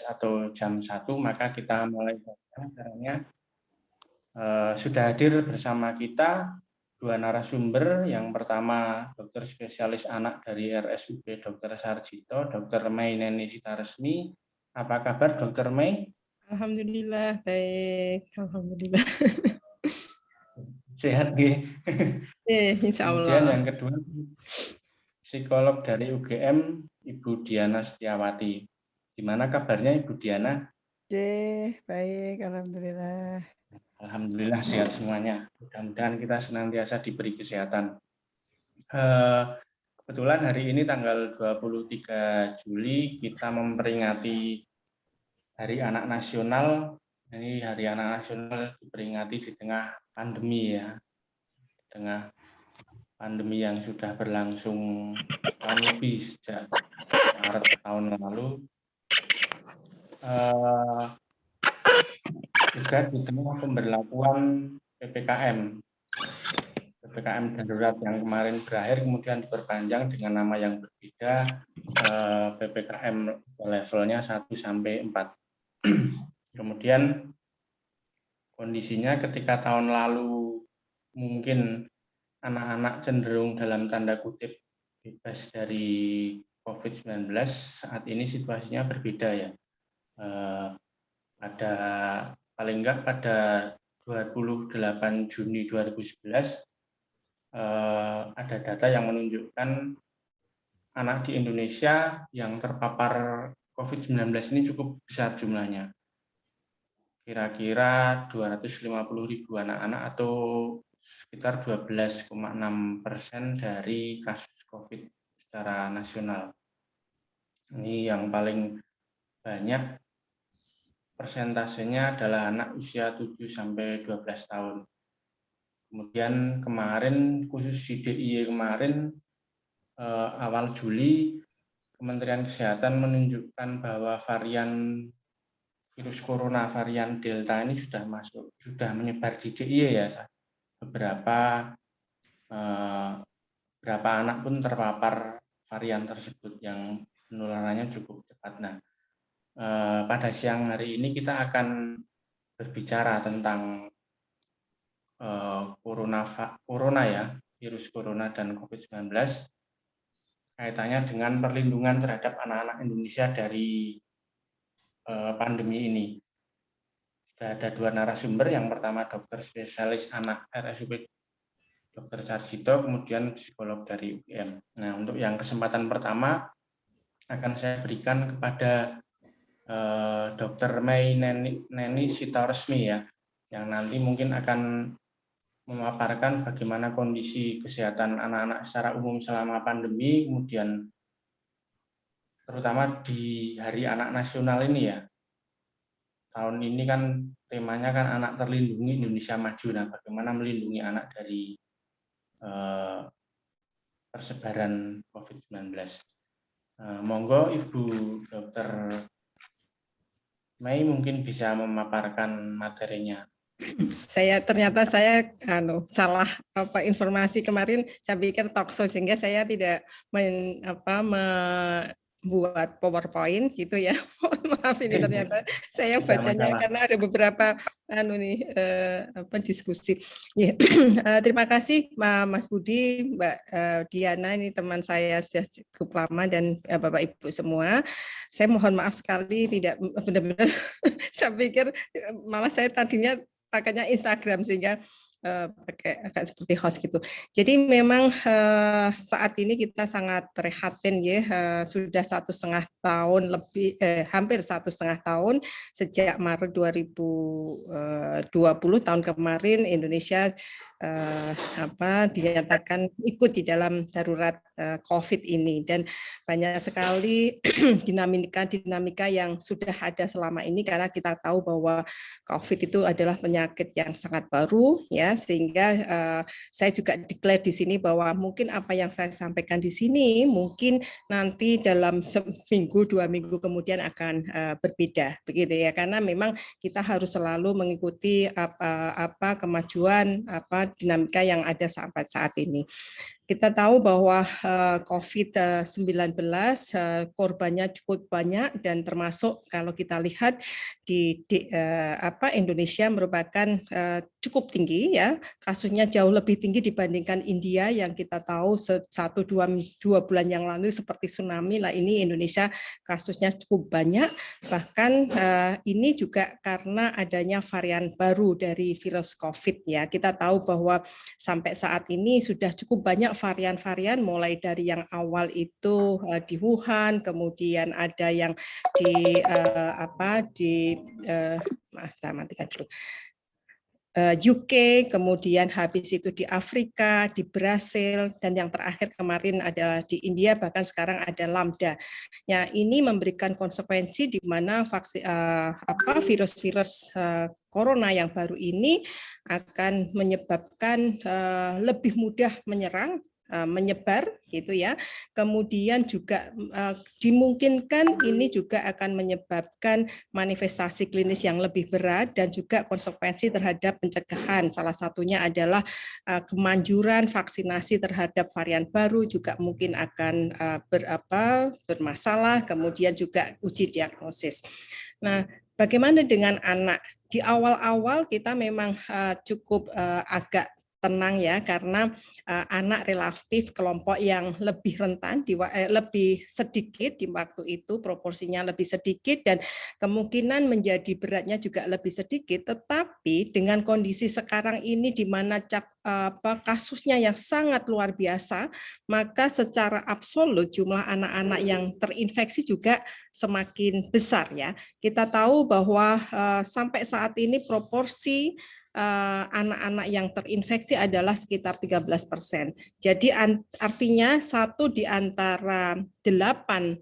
atau jam 1, maka kita mulai acaranya. Sudah hadir bersama kita 2 narasumber. Yang pertama dokter spesialis anak dari RSUD Dr. Sarjito, Dr. May Neni Sitaresmi. Apa kabar Dr. May? Alhamdulillah baik, alhamdulillah. Sehat nggih? Insya Kemudian Allah. yang kedua psikolog dari UGM Ibu Diana Setiawati. Gimana kabarnya Ibu Diana? Baik, alhamdulillah. Alhamdulillah sehat semuanya. Mudah-mudahan kita senantiasa diberi kesehatan. Kebetulan hari ini tanggal 23 Juli kita memperingati Hari Anak Nasional. Ini Hari Anak Nasional diperingati di tengah pandemi ya. Di tengah pandemi yang sudah berlangsung setahun lebih sejak Maret tahun lalu. Juga di tengah pemberlakuan PPKM darurat yang kemarin berakhir kemudian diperpanjang dengan nama yang berbeda, PPKM levelnya 1 sampai 4. Kemudian kondisinya ketika tahun lalu mungkin anak-anak cenderung dalam tanda kutip bebas dari COVID-19, saat ini situasinya berbeda ya. Pada paling enggak pada 28 Juni 2011 ada data yang menunjukkan anak di Indonesia yang terpapar COVID-19 ini cukup besar jumlahnya. Kira-kira 250.000 anak-anak atau sekitar 12,6% dari kasus COVID secara nasional. Ini yang paling banyak persentasenya adalah anak usia 7-12 tahun. Kemudian kemarin, khusus di DIY kemarin, awal Juli, Kementerian Kesehatan menunjukkan bahwa varian virus corona, varian Delta ini sudah menyebar di DIY ya. Beberapa anak pun terpapar varian tersebut yang penularannya cukup cepat. Nah, pada siang hari ini kita akan berbicara tentang corona ya, virus corona dan COVID-19, kaitannya dengan perlindungan terhadap anak-anak Indonesia dari pandemi ini. Sudah ada 2 narasumber, yang pertama dokter spesialis anak RSUD Dr. Sarjito, kemudian psikolog dari UGM. Nah, untuk yang kesempatan pertama akan saya berikan kepada Dr. May Neni Sitaresmi ya, yang nanti mungkin akan memaparkan bagaimana kondisi kesehatan anak-anak secara umum selama pandemi, kemudian terutama di Hari Anak Nasional ini ya. Tahun ini kan temanya kan anak terlindungi Indonesia Maju. Nah, bagaimana melindungi anak dari persebaran COVID-19. Monggo Ibu Dr. May mungkin bisa memaparkan materinya. Ternyata saya salah informasi kemarin. Saya pikir talkshow sehingga saya tidak membuat PowerPoint gitu ya. Maaf ini ternyata saya bacanya karena ada beberapa diskusi. Ya. Terima kasih Mas Budi, Mbak Diana, ini teman saya sudah cukup lama, dan Bapak Ibu semua. Saya mohon maaf sekali tidak benar-benar saya pikir malah saya tadinya pakainya Instagram sehingga pakai agak seperti host gitu. Jadi memang saat ini kita sangat prihatin ya, sudah 1,5 tahun lebih, hampir 1,5 tahun sejak Maret 2020 tahun kemarin Indonesia dinyatakan ikut di dalam darurat COVID ini, dan banyak sekali dinamika yang sudah ada selama ini, karena kita tahu bahwa COVID itu adalah penyakit yang sangat baru ya, sehingga saya juga declare di sini bahwa mungkin apa yang saya sampaikan di sini mungkin nanti dalam seminggu 2 minggu kemudian akan berbeda begitu ya, karena memang kita harus selalu mengikuti kemajuan dinamika yang ada sampai saat ini. Kita tahu bahwa COVID-19 korbannya cukup banyak dan termasuk kalau kita lihat di Indonesia merupakan cukup tinggi ya, kasusnya jauh lebih tinggi dibandingkan India yang kita tahu 1-2 bulan yang lalu seperti tsunami lah, ini Indonesia kasusnya cukup banyak, bahkan ini juga karena adanya varian baru dari virus COVID ya. Kita tahu bahwa sampai saat ini sudah cukup banyak varian-varian, mulai dari yang awal itu di Wuhan, kemudian ada yang di maaf, saya matikan dulu. UK, kemudian habis itu di Afrika, di Brasil, dan yang terakhir kemarin adalah di India, bahkan sekarang ada Lambda. Ya, ini memberikan konsekuensi di mana virus-virus corona yang baru ini akan menyebabkan lebih mudah menyerang, menyebar gitu ya. Kemudian juga dimungkinkan ini juga akan menyebabkan manifestasi klinis yang lebih berat dan juga konsekuensi terhadap pencegahan. Salah satunya adalah kemanjuran vaksinasi terhadap varian baru juga mungkin akan bermasalah, kemudian juga uji diagnosis. Nah, bagaimana dengan anak? Di awal-awal kita memang cukup agak tenang ya, karena anak relatif kelompok yang lebih rentan, lebih sedikit di waktu itu, proporsinya lebih sedikit dan kemungkinan menjadi beratnya juga lebih sedikit. Tetapi dengan kondisi sekarang ini di mana kasusnya yang sangat luar biasa, maka secara absolut jumlah anak-anak yang terinfeksi juga semakin besar ya. Kita tahu bahwa sampai saat ini proporsi anak-anak yang terinfeksi adalah sekitar 13%. Jadi artinya 1 di antara 8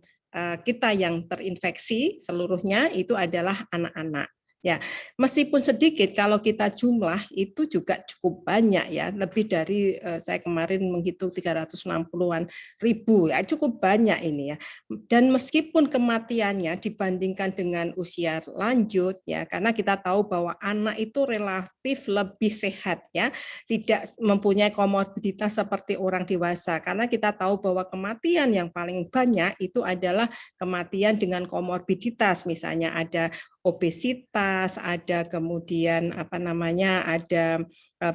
kita yang terinfeksi seluruhnya itu adalah anak-anak. Ya, meskipun sedikit kalau kita jumlah itu juga cukup banyak ya, lebih dari saya kemarin menghitung 360-an ribu ya, cukup banyak ini ya. Dan meskipun kematiannya dibandingkan dengan usia lanjut ya, karena kita tahu bahwa anak itu relatif lebih sehat ya, tidak mempunyai komorbiditas seperti orang dewasa, karena kita tahu bahwa kematian yang paling banyak itu adalah kematian dengan komorbiditas, misalnya ada obesitas, ada kemudian ada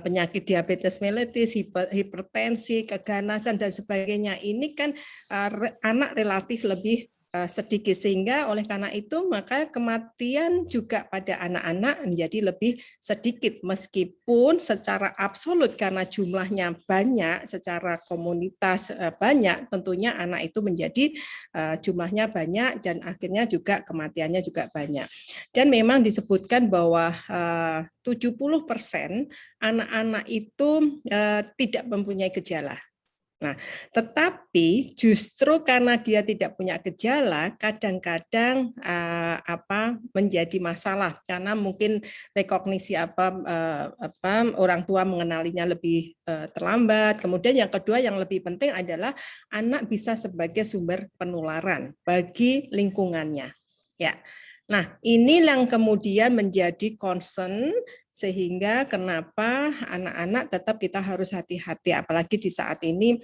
penyakit diabetes mellitus, hipertensi, keganasan dan sebagainya. Ini kan anak relatif lebih sedikit, sehingga oleh karena itu maka kematian juga pada anak-anak menjadi lebih sedikit, meskipun secara absolut karena jumlahnya banyak, secara komunitas banyak, tentunya anak itu menjadi jumlahnya banyak dan akhirnya juga kematiannya juga banyak. Dan memang disebutkan bahwa 70% anak-anak itu tidak mempunyai gejala. Nah, tetapi justru karena dia tidak punya gejala, kadang-kadang menjadi masalah karena mungkin rekognisi orang tua mengenalinya lebih terlambat. Kemudian yang kedua yang lebih penting adalah anak bisa sebagai sumber penularan bagi lingkungannya. Ya. Nah, ini yang kemudian menjadi concern sehingga kenapa anak-anak tetap kita harus hati-hati, apalagi di saat ini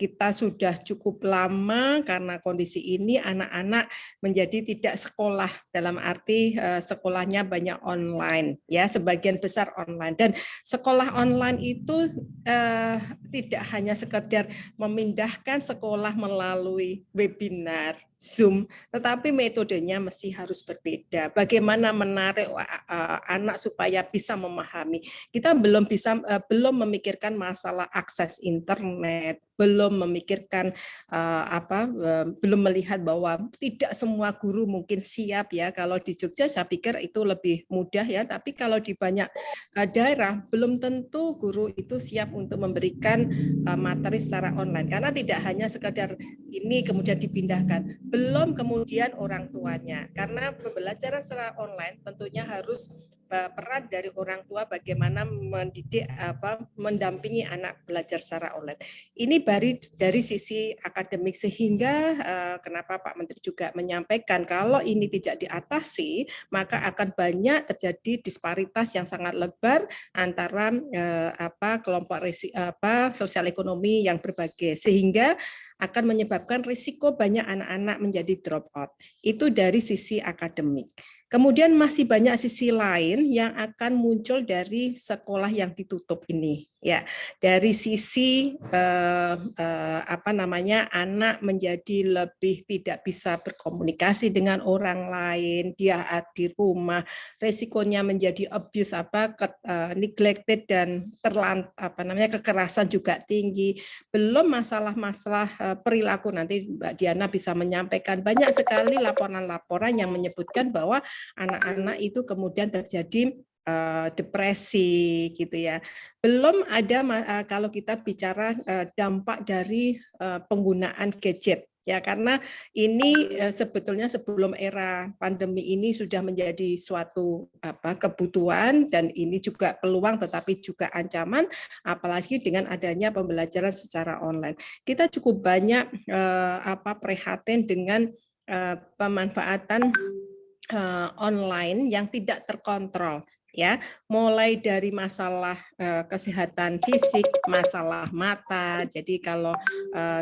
kita sudah cukup lama karena kondisi ini anak-anak menjadi tidak sekolah, dalam arti sekolahnya banyak online ya, sebagian besar online, dan sekolah online itu tidak hanya sekedar memindahkan sekolah melalui webinar Zoom, tetapi metodenya mesti harus berbeda. Bagaimana menarik anak supaya bisa memahami. Kita belum memikirkan masalah akses internet, belum memikirkan belum melihat bahwa tidak semua guru mungkin siap ya. Kalau di Jogja saya pikir itu lebih mudah ya, tapi kalau di banyak daerah belum tentu guru itu siap untuk memberikan materi secara online, karena tidak hanya sekedar ini kemudian dipindahkan, belum kemudian orang tuanya, karena pembelajaran secara online tentunya harus peran dari orang tua bagaimana mendidik mendampingi anak belajar secara online. Ini dari sisi akademik, sehingga kenapa Pak Menteri juga menyampaikan kalau ini tidak diatasi maka akan banyak terjadi disparitas yang sangat lebar antara kelompok sosial ekonomi yang berbagai, sehingga akan menyebabkan risiko banyak anak-anak menjadi drop out. Itu dari sisi akademik. Kemudian masih banyak sisi lain yang akan muncul dari sekolah yang ditutup ini, ya. Dari sisi anak menjadi lebih tidak bisa berkomunikasi dengan orang lain, dia di rumah, resikonya menjadi abuse neglected dan kekerasan juga tinggi. Belum masalah-masalah perilaku, nanti Mbak Diana bisa menyampaikan banyak sekali laporan-laporan yang menyebutkan bahwa anak-anak itu kemudian terjadi depresi gitu ya. Belum ada kalau kita bicara dampak dari penggunaan gadget. Ya, karena ini sebetulnya sebelum era pandemi ini sudah menjadi suatu kebutuhan, dan ini juga peluang tetapi juga ancaman, apalagi dengan adanya pembelajaran secara online. Kita cukup banyak prihatin dengan pemanfaatan online yang tidak terkontrol, ya, mulai dari masalah kesehatan fisik, masalah mata. Jadi kalau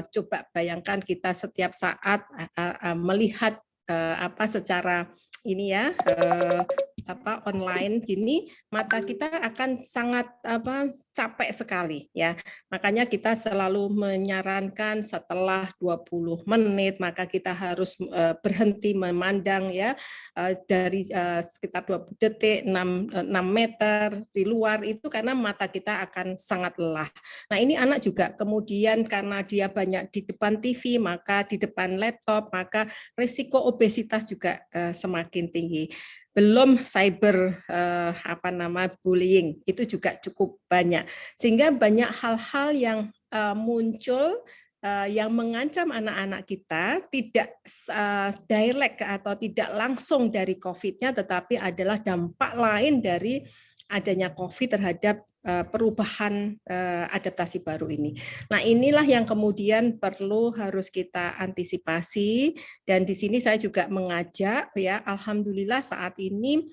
coba bayangkan kita setiap saat melihat secara ini ya online gini, mata kita akan sangat capek sekali ya. Makanya kita selalu menyarankan setelah 20 menit maka kita harus berhenti memandang ya, dari sekitar 20 detik 6 meter di luar itu, karena mata kita akan sangat lelah. Nah, ini anak juga kemudian karena dia banyak di depan TV, maka di depan laptop, maka risiko obesitas juga semakin tinggi. Belum cyber bullying itu juga cukup banyak, sehingga banyak hal-hal yang muncul yang mengancam anak-anak kita, tidak direct atau tidak langsung dari COVID-nya, tetapi adalah dampak lain dari adanya COVID terhadap perubahan adaptasi baru ini. Nah, inilah yang kemudian harus kita antisipasi, dan di sini saya juga mengajak ya, alhamdulillah saat ini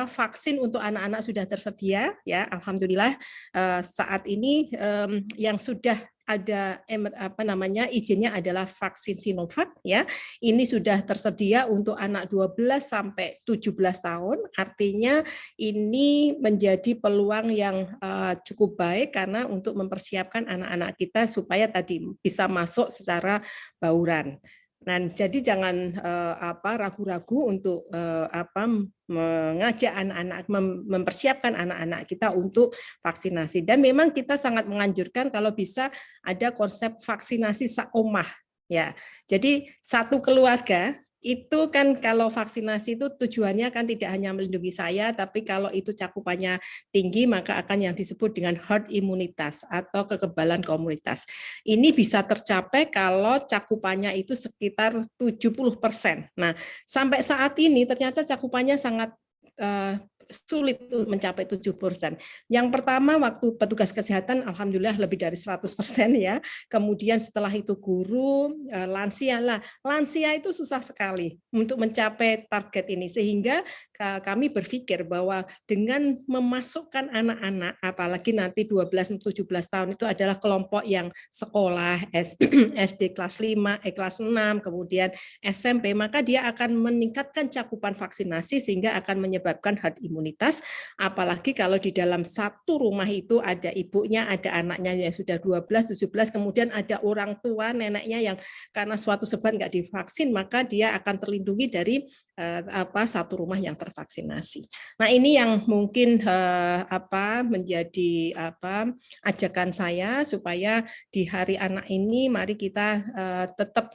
vaksin untuk anak-anak sudah tersedia ya, alhamdulillah. Saat ini yang sudah ada izinnya adalah vaksin Sinovac ya. Ini sudah tersedia untuk anak 12 sampai 17 tahun. Artinya ini menjadi peluang yang cukup baik karena untuk mempersiapkan anak-anak kita supaya tadi bisa masuk secara bauran. Nah, jadi jangan ragu-ragu untuk mengajak anak-anak, mempersiapkan anak-anak kita untuk vaksinasi. Dan memang kita sangat menganjurkan kalau bisa ada konsep vaksinasi saomah ya. Jadi satu keluarga itu kan, kalau vaksinasi itu tujuannya kan tidak hanya melindungi saya, tapi kalau itu cakupannya tinggi maka akan yang disebut dengan herd imunitas atau kekebalan komunitas. Ini bisa tercapai kalau cakupannya itu sekitar 70%. Nah, sampai saat ini ternyata cakupannya sangat sulit mencapai 70%. Yang pertama waktu petugas kesehatan alhamdulillah lebih dari 100% ya. Kemudian setelah itu guru, lansia lah. Lansia itu susah sekali untuk mencapai target ini, sehingga kami berpikir bahwa dengan memasukkan anak-anak, apalagi nanti 12-17 tahun itu adalah kelompok yang sekolah SD kelas 5, kelas 6, kemudian SMP, maka dia akan meningkatkan cakupan vaksinasi sehingga akan menyebabkan herd imunitas, apalagi kalau di dalam satu rumah itu ada ibunya, ada anaknya yang sudah 12, 17, kemudian ada orang tua, neneknya yang karena suatu sebab nggak divaksin, maka dia akan terlindungi dari satu rumah yang tervaksinasi. Nah, ini yang mungkin menjadi ajakan saya supaya di Hari Anak ini mari kita tetap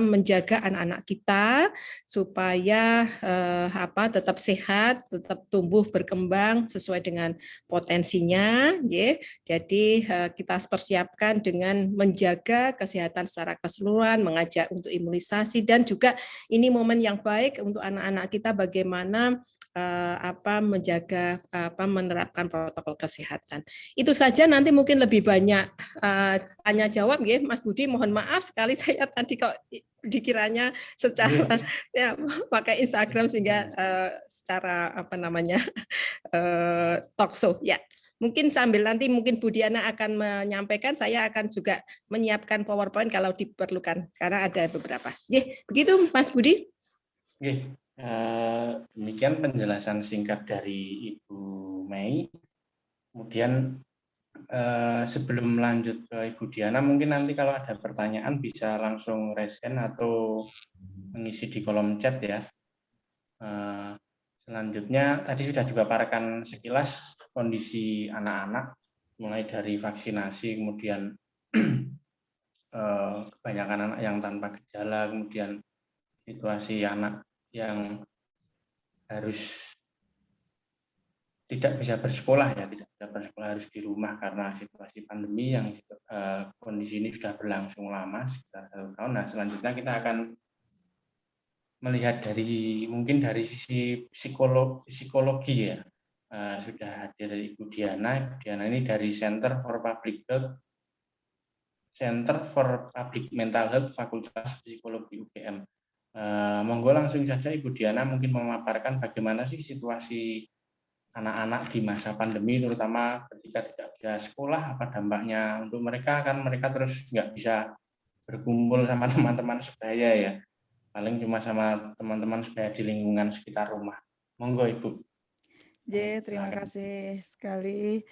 menjaga anak-anak kita supaya tetap sehat, tetap tumbuh berkembang sesuai dengan potensinya, ya. Jadi kita persiapkan dengan menjaga kesehatan secara keseluruhan, mengajak untuk imunisasi, dan juga ini momen yang baik untuk anak-anak kita bagaimana menjaga menerapkan protokol kesehatan. Itu saja, nanti mungkin lebih banyak tanya jawab ya Mas Budi, mohon maaf sekali saya tadi kok dikiranya secara ya pakai Instagram sehingga secara talk show ya. Mungkin sambil nanti mungkin Bu Diana akan menyampaikan, saya akan juga menyiapkan PowerPoint kalau diperlukan karena ada beberapa. Begitu Mas Budi. Demikian penjelasan singkat dari Ibu Mei. Kemudian sebelum lanjut ke Ibu Diana, mungkin nanti kalau ada pertanyaan bisa langsung raise hand atau mengisi di kolom chat ya. Selanjutnya tadi sudah juga paparkan sekilas kondisi anak-anak, mulai dari vaksinasi, kemudian kebanyakan anak yang tanpa gejala, kemudian situasi anak yang harus tidak bisa bersekolah harus di rumah karena situasi pandemi yang kondisi ini sudah berlangsung lama sekitar 1 tahun. Nah, selanjutnya kita akan melihat mungkin dari sisi psikologi ya. Sudah hadir dari Ibu Diana. Ibu Diana ini dari Center for Public Mental Health Fakultas Psikologi UGM. Monggo langsung saja Ibu Diana mungkin memaparkan bagaimana sih situasi anak-anak di masa pandemi, terutama ketika tidak bisa sekolah, apa dampaknya untuk mereka, kan mereka terus nggak bisa berkumpul sama teman-teman sebaya ya, paling cuma sama teman-teman sebaya di lingkungan sekitar rumah. Monggo Ibu. Terima kasih sekali.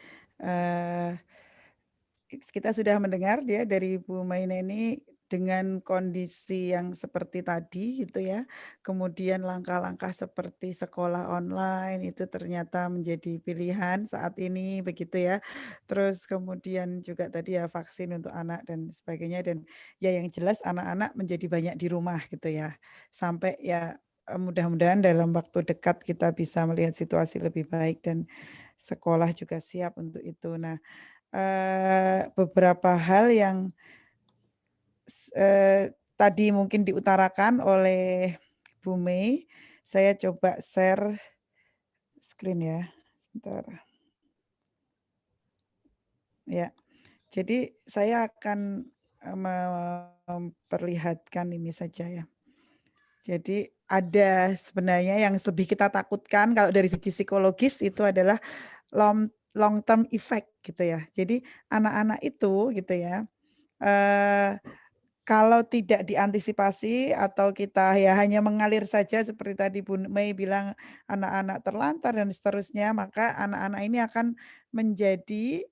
Kita sudah mendengar dia dari Bu Maineni dengan kondisi yang seperti tadi gitu ya. Kemudian langkah-langkah seperti sekolah online itu ternyata menjadi pilihan saat ini begitu ya. Terus kemudian juga tadi ya vaksin untuk anak dan sebagainya, dan ya yang jelas anak-anak menjadi banyak di rumah gitu ya. Sampai ya mudah-mudahan dalam waktu dekat kita bisa melihat situasi lebih baik dan sekolah juga siap untuk itu. Nah, beberapa hal yang tadi mungkin diutarakan oleh Bu Mei, saya coba share screen ya, sebentar. Ya, jadi saya akan memperlihatkan ini saja ya. Jadi ada sebenarnya yang lebih kita takutkan kalau dari segi psikologis itu adalah long term effect gitu ya. Jadi anak-anak itu gitu ya, kalau tidak diantisipasi atau kita ya hanya mengalir saja seperti tadi Bu Mei bilang anak-anak terlantar dan seterusnya, maka anak-anak ini akan menjadi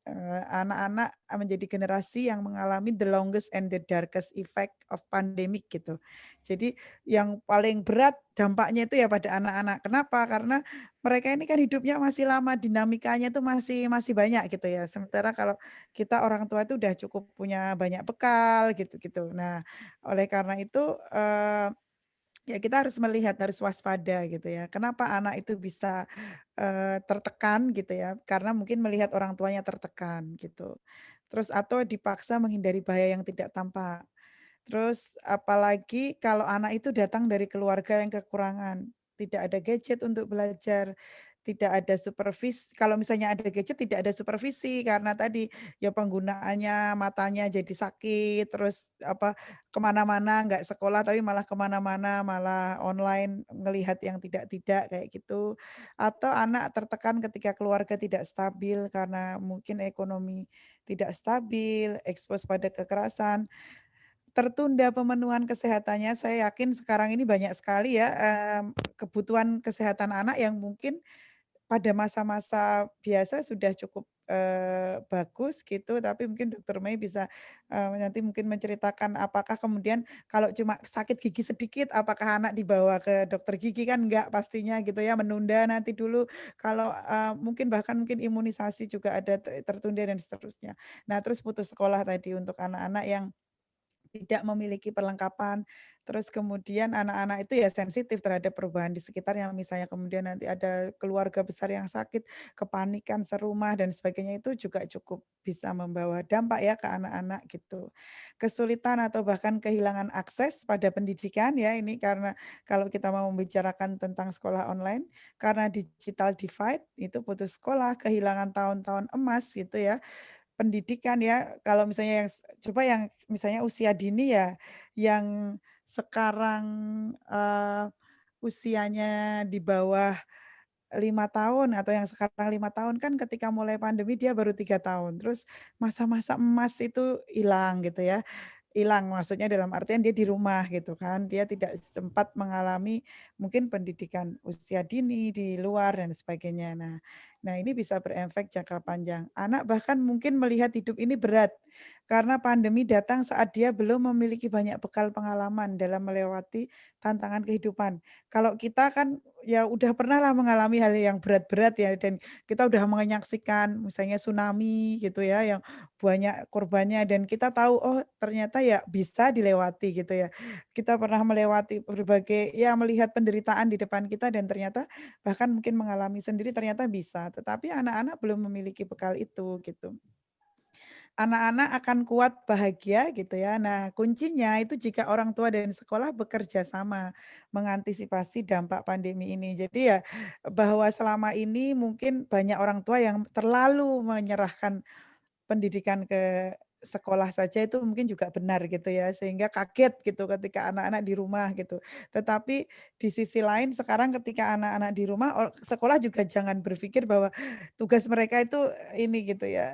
anak-anak menjadi generasi yang mengalami the longest and the darkest effect of pandemic gitu. Jadi yang paling berat dampaknya itu ya pada anak-anak. Kenapa? Karena mereka ini kan hidupnya masih lama, dinamikanya itu masih banyak gitu ya. Sementara kalau kita orang tua itu udah cukup punya banyak bekal gitu-gitu. Nah, oleh karena itu ya kita harus melihat, harus waspada gitu ya. Kenapa anak itu bisa tertekan gitu ya? Karena mungkin melihat orang tuanya tertekan gitu. Terus atau dipaksa menghindari bahaya yang tidak tampak. Terus apalagi kalau anak itu datang dari keluarga yang kekurangan, tidak ada gadget untuk belajar, tidak ada supervisi. Kalau misalnya ada gadget tidak ada supervisi karena tadi ya penggunaannya matanya jadi sakit, terus kemana-mana nggak sekolah tapi malah kemana-mana malah online ngelihat yang tidak-tidak kayak gitu. Atau anak tertekan ketika keluarga tidak stabil karena mungkin ekonomi tidak stabil, ekspos pada kekerasan. Tertunda pemenuhan kesehatannya, saya yakin sekarang ini banyak sekali ya kebutuhan kesehatan anak yang mungkin pada masa-masa biasa sudah cukup bagus gitu, tapi mungkin Dokter Mei bisa nanti mungkin menceritakan apakah kemudian kalau cuma sakit gigi sedikit, apakah anak dibawa ke dokter gigi, kan enggak pastinya gitu ya, menunda nanti dulu. Kalau bahkan mungkin imunisasi juga ada tertunda dan seterusnya. Nah, terus putus sekolah tadi untuk anak-anak yang tidak memiliki perlengkapan. Terus kemudian anak-anak itu ya sensitif terhadap perubahan di sekitarnya. Misalnya kemudian nanti ada keluarga besar yang sakit, kepanikan serumah dan sebagainya, itu juga cukup bisa membawa dampak ya ke anak-anak gitu. Kesulitan atau bahkan kehilangan akses pada pendidikan ya, ini karena kalau kita mau membicarakan tentang sekolah online, karena digital divide itu putus sekolah, kehilangan tahun-tahun emas gitu ya. Pendidikan ya, kalau misalnya coba yang misalnya usia dini ya, yang sekarang, usianya di bawah 5 tahun atau yang sekarang 5 tahun kan ketika mulai pandemi dia baru 3 tahun, terus masa-masa emas itu hilang gitu ya. Hilang maksudnya dalam artian dia di rumah gitu kan, dia tidak sempat mengalami mungkin pendidikan usia dini di luar dan sebagainya. Nah ini bisa berefek jangka panjang. Anak bahkan mungkin melihat hidup ini berat, karena pandemi datang saat dia belum memiliki banyak bekal pengalaman dalam melewati tantangan kehidupan. Kalau kita kan ya udah pernah lah mengalami hal yang berat-berat ya, dan kita udah menyaksikan misalnya tsunami gitu ya, yang banyak korbannya dan kita tahu, oh ternyata ya bisa dilewati gitu ya. Kita pernah melewati berbagai ya melihat penderitaan di depan kita dan ternyata bahkan mungkin mengalami sendiri ternyata bisa, tetapi anak-anak belum memiliki bekal itu gitu. Anak-anak akan kuat bahagia gitu ya. Nah, kuncinya itu jika orang tua dan sekolah bekerja sama mengantisipasi dampak pandemi ini. Jadi ya bahwa selama ini mungkin banyak orang tua yang terlalu menyerahkan pendidikan ke sekolah saja itu mungkin juga benar gitu ya, sehingga kaget gitu ketika anak-anak di rumah gitu. Tetapi di sisi lain sekarang ketika anak-anak di rumah, sekolah juga jangan berpikir bahwa tugas mereka itu ini gitu ya,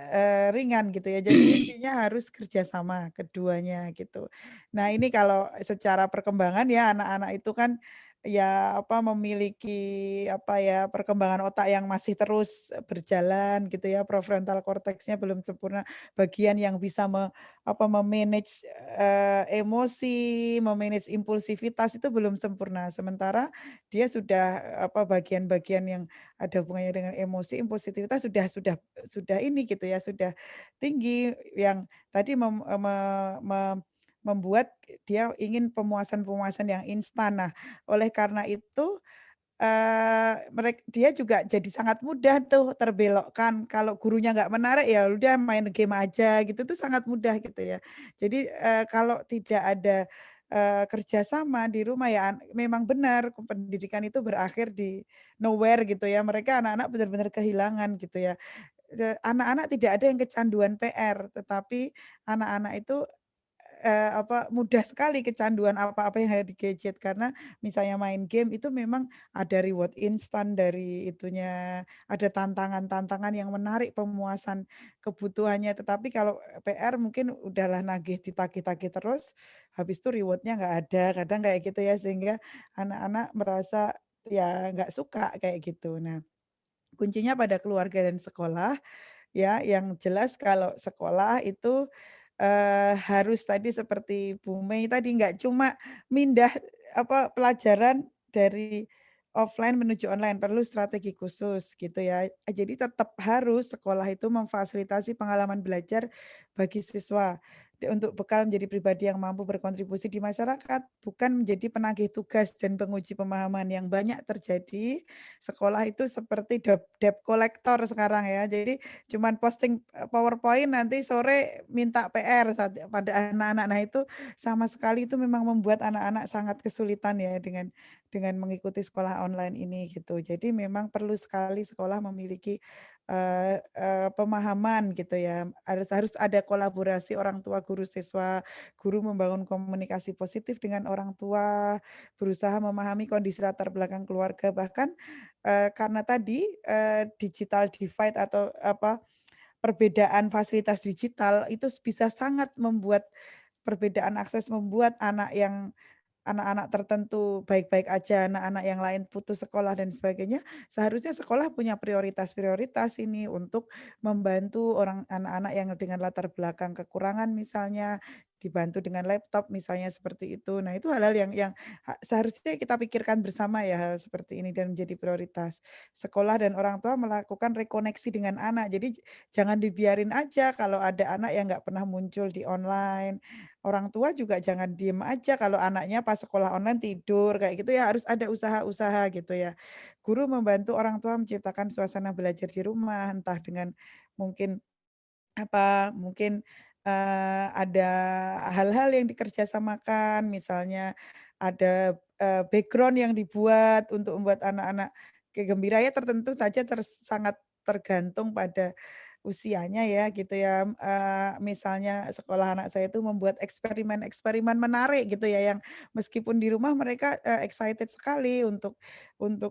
ringan gitu ya. Jadi intinya harus kerjasama keduanya gitu. Nah ini kalau secara perkembangan ya anak-anak itu kan ya apa, memiliki apa ya, perkembangan otak yang masih terus berjalan gitu ya, prefrontal cortex-nya belum sempurna, bagian yang bisa me-manage, emosi, me-manage impulsivitas itu belum sempurna. Sementara dia sudah apa, bagian-bagian yang ada hubungannya dengan emosi, impulsivitas sudah ini gitu ya, sudah tinggi yang tadi membuat dia ingin pemuasan-pemuasan yang instan. Nah, oleh karena itu, dia juga jadi sangat mudah tuh terbelokkan, kalau gurunya nggak menarik, ya udah main game aja gitu tuh sangat mudah gitu ya. Jadi, kalau tidak ada, kerjasama di rumah ya memang benar pendidikan itu berakhir di nowhere gitu ya, mereka anak-anak benar-benar kehilangan gitu ya. Anak-anak tidak ada yang kecanduan PR, tetapi anak-anak itu apa, mudah sekali kecanduan apa-apa yang ada di gadget karena misalnya main game itu memang ada reward instan dari itunya, ada tantangan-tantangan yang menarik pemuasan kebutuhannya. Tetapi kalau PR mungkin udahlah nagih ditagih-tagih terus, habis itu reward-nya nggak ada, kadang kayak gitu ya, sehingga anak-anak merasa ya nggak suka kayak gitu. Nah, kuncinya pada keluarga dan sekolah. Ya, yang jelas kalau sekolah itu, harus tadi seperti Bu Mei tadi, nggak cuma mindah apa, pelajaran dari offline menuju online, perlu strategi khusus gitu ya. Jadi tetap harus sekolah itu memfasilitasi pengalaman belajar bagi siswa, untuk bekal menjadi pribadi yang mampu berkontribusi di masyarakat, bukan menjadi penagih tugas dan penguji pemahaman. Yang banyak terjadi, sekolah itu seperti debt collector sekarang ya. Jadi cuman posting, PowerPoint nanti sore minta PR pada anak-anak. Nah itu sama sekali itu memang membuat anak-anak sangat kesulitan ya dengan mengikuti sekolah online ini gitu. Jadi memang perlu sekali sekolah memiliki, pemahaman gitu ya. Harus ada kolaborasi orang tua, guru, siswa, guru membangun komunikasi positif dengan orang tua, berusaha memahami kondisi latar belakang keluarga, bahkan, karena tadi, digital divide atau apa, perbedaan fasilitas digital itu bisa sangat membuat perbedaan akses, membuat anak-anak tertentu baik-baik aja, anak-anak yang lain putus sekolah dan sebagainya. Seharusnya sekolah punya prioritas-prioritas ini untuk membantu anak-anak yang dengan latar belakang kekurangan misalnya, dibantu dengan laptop misalnya seperti itu. Nah, itu hal-hal yang seharusnya kita pikirkan bersama ya hal seperti ini dan menjadi prioritas. Sekolah dan orang tua melakukan rekoneksi dengan anak. Jadi jangan dibiarin aja kalau ada anak yang nggak pernah muncul di online, orang tua juga jangan diem aja kalau anaknya pas sekolah online tidur kayak gitu ya, harus ada usaha-usaha gitu ya. Guru membantu orang tua menciptakan suasana belajar di rumah, entah dengan mungkin mungkin, ada hal-hal yang dikerjasamakan, misalnya ada, background yang dibuat untuk membuat anak-anak gembira ya tertentu saja sangat tergantung pada usianya ya gitu ya, misalnya sekolah anak saya itu membuat eksperimen-eksperimen menarik gitu ya yang meskipun di rumah mereka, excited sekali untuk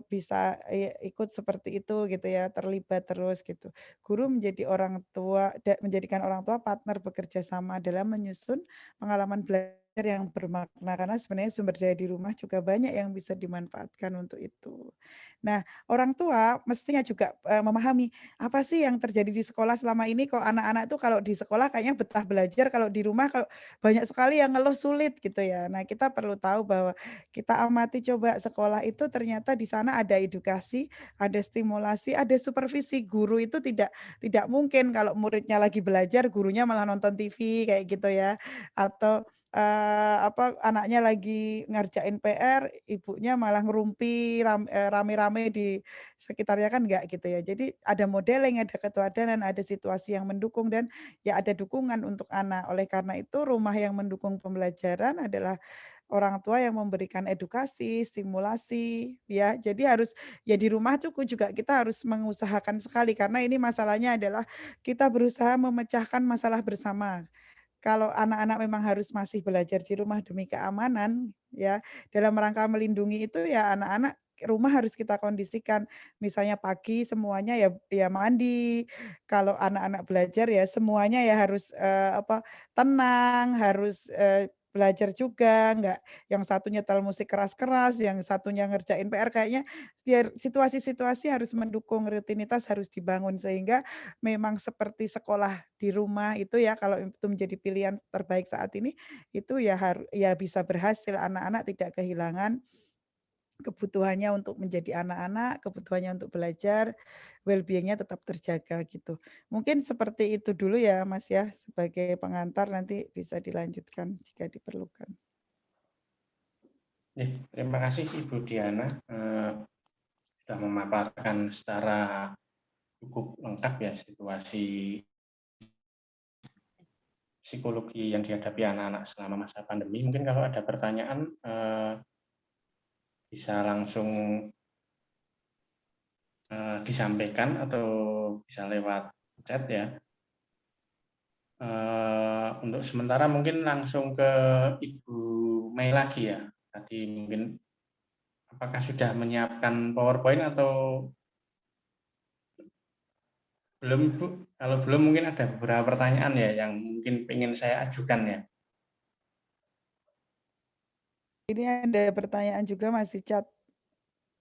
bisa, ikut seperti itu gitu ya, terlibat terus gitu. Guru menjadi orang tua menjadikan orang tua partner bekerja sama dalam menyusun pengalaman belajar yang bermakna, karena sebenarnya sumber daya di rumah juga banyak yang bisa dimanfaatkan untuk itu. Nah, orang tua mestinya juga, memahami, apa sih yang terjadi di sekolah selama ini kok anak-anak tuh kalau di sekolah kayaknya betah belajar, kalau di rumah kok banyak sekali yang ngeluh sulit gitu ya. Nah, kita perlu tahu bahwa kita amati coba sekolah itu ternyata di sana ada edukasi, ada stimulasi, ada supervisi. Guru itu tidak mungkin kalau muridnya lagi belajar, gurunya malah nonton TV kayak gitu ya. Atau, anaknya lagi ngerjain PR, ibunya malah ngerumpi rame-rame di sekitarnya, kan enggak gitu ya. Jadi ada modeling, ada keteladanan, ada situasi yang mendukung dan ya ada dukungan untuk anak. Oleh karena itu rumah yang mendukung pembelajaran adalah orang tua yang memberikan edukasi, stimulasi, ya. Jadi harus ya di rumah tuh juga kita harus mengusahakan sekali karena ini masalahnya adalah kita berusaha memecahkan masalah bersama. Kalau anak-anak memang harus masih belajar di rumah demi keamanan, ya, dalam rangka melindungi itu ya anak-anak rumah harus kita kondisikan. Misalnya pagi semuanya ya mandi, kalau anak-anak belajar ya semuanya ya harus, tenang, harus, belajar juga, nggak yang satu nyetel musik keras-keras, yang satunya ngerjain PR, kayaknya ya situasi-situasi harus mendukung, rutinitas harus dibangun sehingga memang seperti sekolah di rumah itu ya, kalau itu menjadi pilihan terbaik saat ini, itu ya bisa berhasil, anak-anak tidak kehilangan kebutuhannya untuk menjadi anak-anak, kebutuhannya untuk belajar, well-being-nya tetap terjaga gitu. Mungkin seperti itu dulu ya Mas ya, sebagai pengantar nanti bisa dilanjutkan jika diperlukan. Terima kasih Ibu Diana sudah memaparkan secara cukup lengkap ya situasi psikologi yang dihadapi anak-anak selama masa pandemi. Mungkin kalau ada pertanyaan bisa langsung disampaikan atau bisa lewat chat ya. Untuk sementara mungkin langsung ke Ibu Mei lagi ya. Tadi mungkin apakah sudah menyiapkan PowerPoint atau belum, Ibu? Kalau belum mungkin ada beberapa pertanyaan ya yang mungkin ingin saya ajukan ya. Ini ada pertanyaan juga masih chat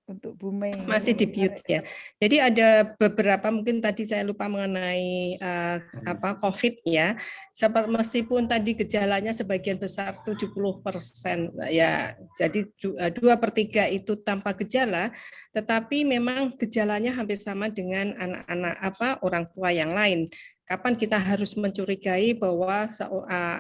untuk Bu Mei. Masih di mute ya. Jadi ada beberapa mungkin tadi saya lupa mengenai COVID ya. Meskipun tadi gejalanya sebagian besar 70% ya, jadi 2/3 itu tanpa gejala, tetapi memang gejalanya hampir sama dengan anak-anak orang tua yang lain. Kapan kita harus mencurigai bahwa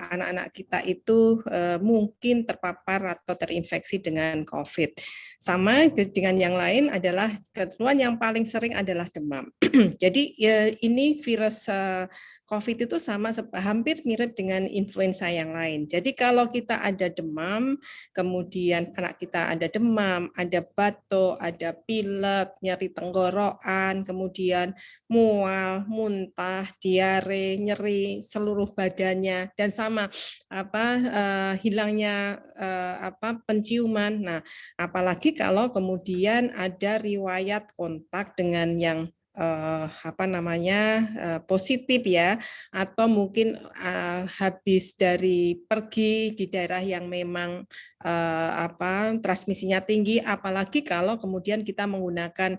anak-anak kita itu mungkin terpapar atau terinfeksi dengan COVID. Sama dengan yang lain adalah keluhan yang paling sering adalah demam. Jadi ini virus COVID itu hampir mirip dengan influenza yang lain. Jadi kalau kita ada demam, kemudian anak kita ada demam, ada batuk, ada pilek, nyeri tenggorokan, kemudian mual, muntah, diare, nyeri seluruh badannya, dan sama hilangnya penciuman. Nah, apalagi kalau kemudian ada riwayat kontak dengan yang positif ya, atau mungkin habis dari pergi di daerah yang memang transmisinya tinggi, apalagi kalau kemudian kita menggunakan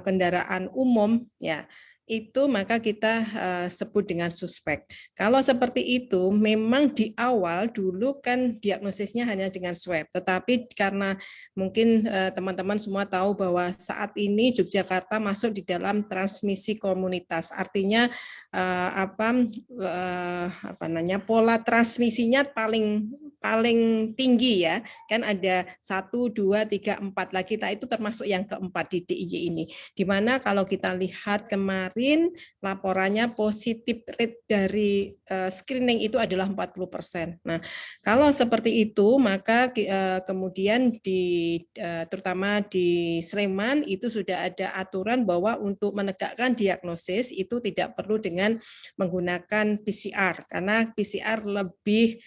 kendaraan umum ya. itu maka kita sebut dengan suspek. Kalau seperti itu, memang di awal dulu kan diagnosisnya hanya dengan swab, tetapi karena mungkin teman-teman semua tahu bahwa saat ini Yogyakarta masuk di dalam transmisi komunitas, artinya pola transmisinya paling tinggi ya, kan ada 1, 2, 3, 4 lah, kita itu termasuk yang keempat di DIY ini, di mana kalau kita lihat kemarin laporannya positif rate dari screening itu adalah 40%. Nah, kalau seperti itu maka kemudian terutama di Sleman itu sudah ada aturan bahwa untuk menegakkan diagnosis itu tidak perlu dengan menggunakan PCR, karena PCR lebih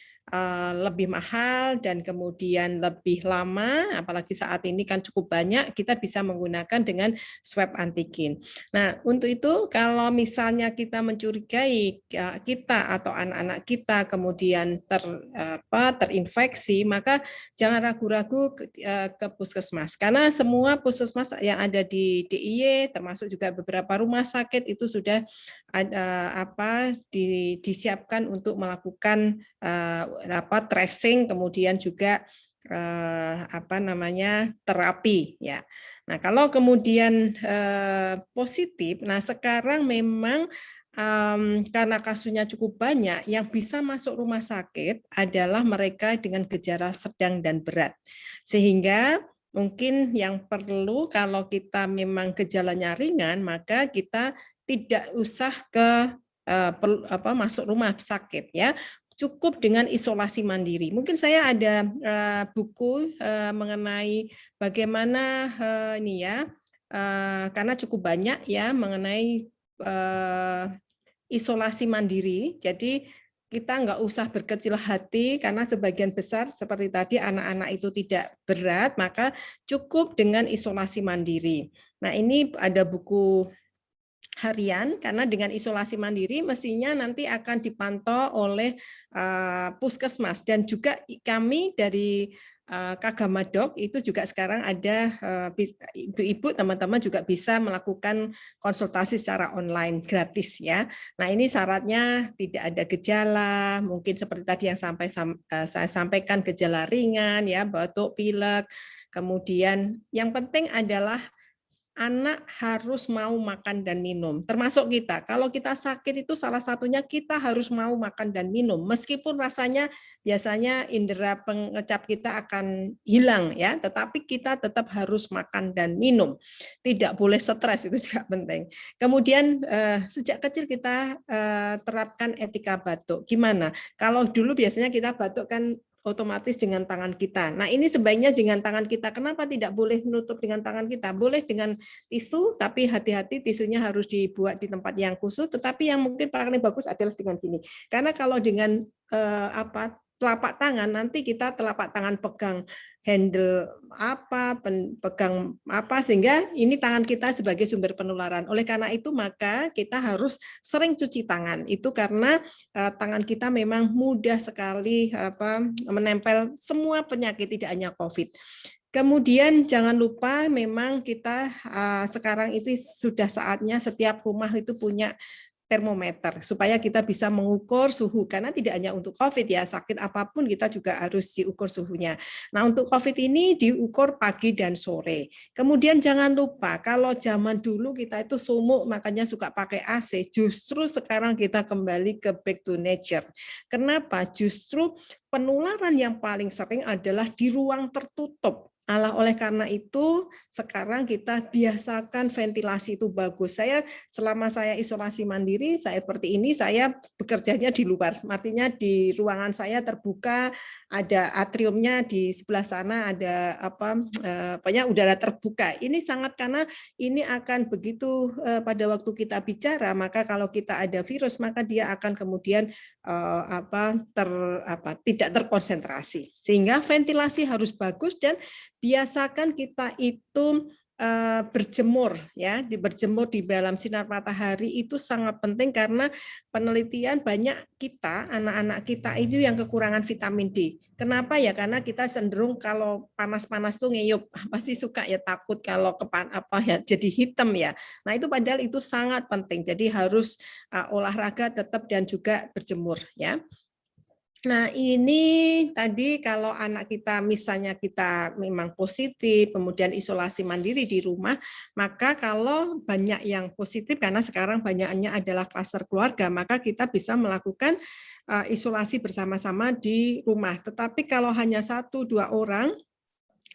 mahal dan kemudian lebih lama, apalagi saat ini kan cukup banyak, kita bisa menggunakan dengan swab antigen. Nah, untuk itu kalau misalnya kita mencurigai kita atau anak-anak kita kemudian terinfeksi, maka jangan ragu-ragu ke puskesmas, karena semua puskesmas yang ada di DIY termasuk juga beberapa rumah sakit itu sudah disiapkan untuk melakukan tracing, kemudian juga terapi ya. Nah, kalau kemudian positif, nah sekarang memang karena kasusnya cukup banyak, yang bisa masuk rumah sakit adalah mereka dengan gejala sedang dan berat, sehingga mungkin yang perlu kalau kita memang gejalanya ringan, maka kita tidak usah masuk rumah sakit ya, cukup dengan isolasi mandiri. Mungkin saya ada buku mengenai bagaimana karena cukup banyak ya mengenai isolasi mandiri. Jadi kita nggak usah berkecil hati karena sebagian besar seperti tadi anak-anak itu tidak berat, maka cukup dengan isolasi mandiri. Nah, ini ada buku harian, karena dengan isolasi mandiri mestinya nanti akan dipantau oleh puskesmas, dan juga kami dari Kagamadok itu juga sekarang ada ibu-ibu teman-teman juga bisa melakukan konsultasi secara online gratis ya. Nah, ini syaratnya tidak ada gejala, mungkin seperti tadi yang saya sampaikan, gejala ringan ya, batuk, pilek. Kemudian yang penting adalah anak harus mau makan dan minum, termasuk kita. Kalau kita sakit itu salah satunya kita harus mau makan dan minum, meskipun rasanya biasanya indera pengecap kita akan hilang ya, tetapi kita tetap harus makan dan minum. Tidak boleh stres, itu juga penting. Kemudian sejak kecil kita terapkan etika batuk. Gimana? Kalau dulu biasanya kita batuk kan otomatis dengan tangan kita. Nah, ini sebaiknya dengan tangan kita. Kenapa tidak boleh menutup dengan tangan kita? Boleh dengan tisu, tapi hati-hati tisunya harus dibuat di tempat yang khusus. Tetapi yang mungkin paling bagus adalah dengan gini. Karena kalau dengan telapak tangan, nanti kita telapak tangan pegang handle pegang sehingga ini tangan kita sebagai sumber penularan. Oleh karena itu maka kita harus sering cuci tangan. Itu karena tangan kita memang mudah sekali menempel semua penyakit, tidak hanya COVID. Kemudian jangan lupa memang kita sekarang itu sudah saatnya setiap rumah itu punya termometer supaya kita bisa mengukur suhu, karena tidak hanya untuk COVID ya, sakit apapun kita juga harus diukur suhunya. Nah, untuk COVID ini diukur pagi dan sore. Kemudian jangan lupa kalau zaman dulu kita itu sumuk makanya suka pakai AC, justru sekarang kita kembali ke back to nature. Kenapa? Justru penularan yang paling sering adalah di ruang tertutup. Oleh karena itu sekarang kita biasakan ventilasi itu bagus. Selama saya isolasi mandiri, saya seperti ini, saya bekerjanya di luar. Artinya di ruangan saya terbuka, ada atriumnya di sebelah sana, ada banyak udara terbuka. Ini sangat, karena ini akan begitu pada waktu kita bicara, maka kalau kita ada virus, maka dia akan kemudian tidak terkonsentrasi. Sehingga ventilasi harus bagus, dan biasakan kita itu berjemur ya, berjemur di dalam sinar matahari itu sangat penting karena penelitian banyak kita, anak-anak kita itu yang kekurangan vitamin D. Kenapa ya? Karena kita cenderung kalau panas-panas tuh ngeyup, pasti suka ya, takut kalau ya jadi hitam ya. Nah, itu padahal itu sangat penting. Jadi harus olahraga tetap dan juga berjemur ya. Nah, ini tadi kalau anak kita misalnya kita memang positif, kemudian isolasi mandiri di rumah, maka kalau banyak yang positif, karena sekarang banyaknya adalah klaster keluarga, maka kita bisa melakukan isolasi bersama-sama di rumah. Tetapi kalau hanya 1-2 orang,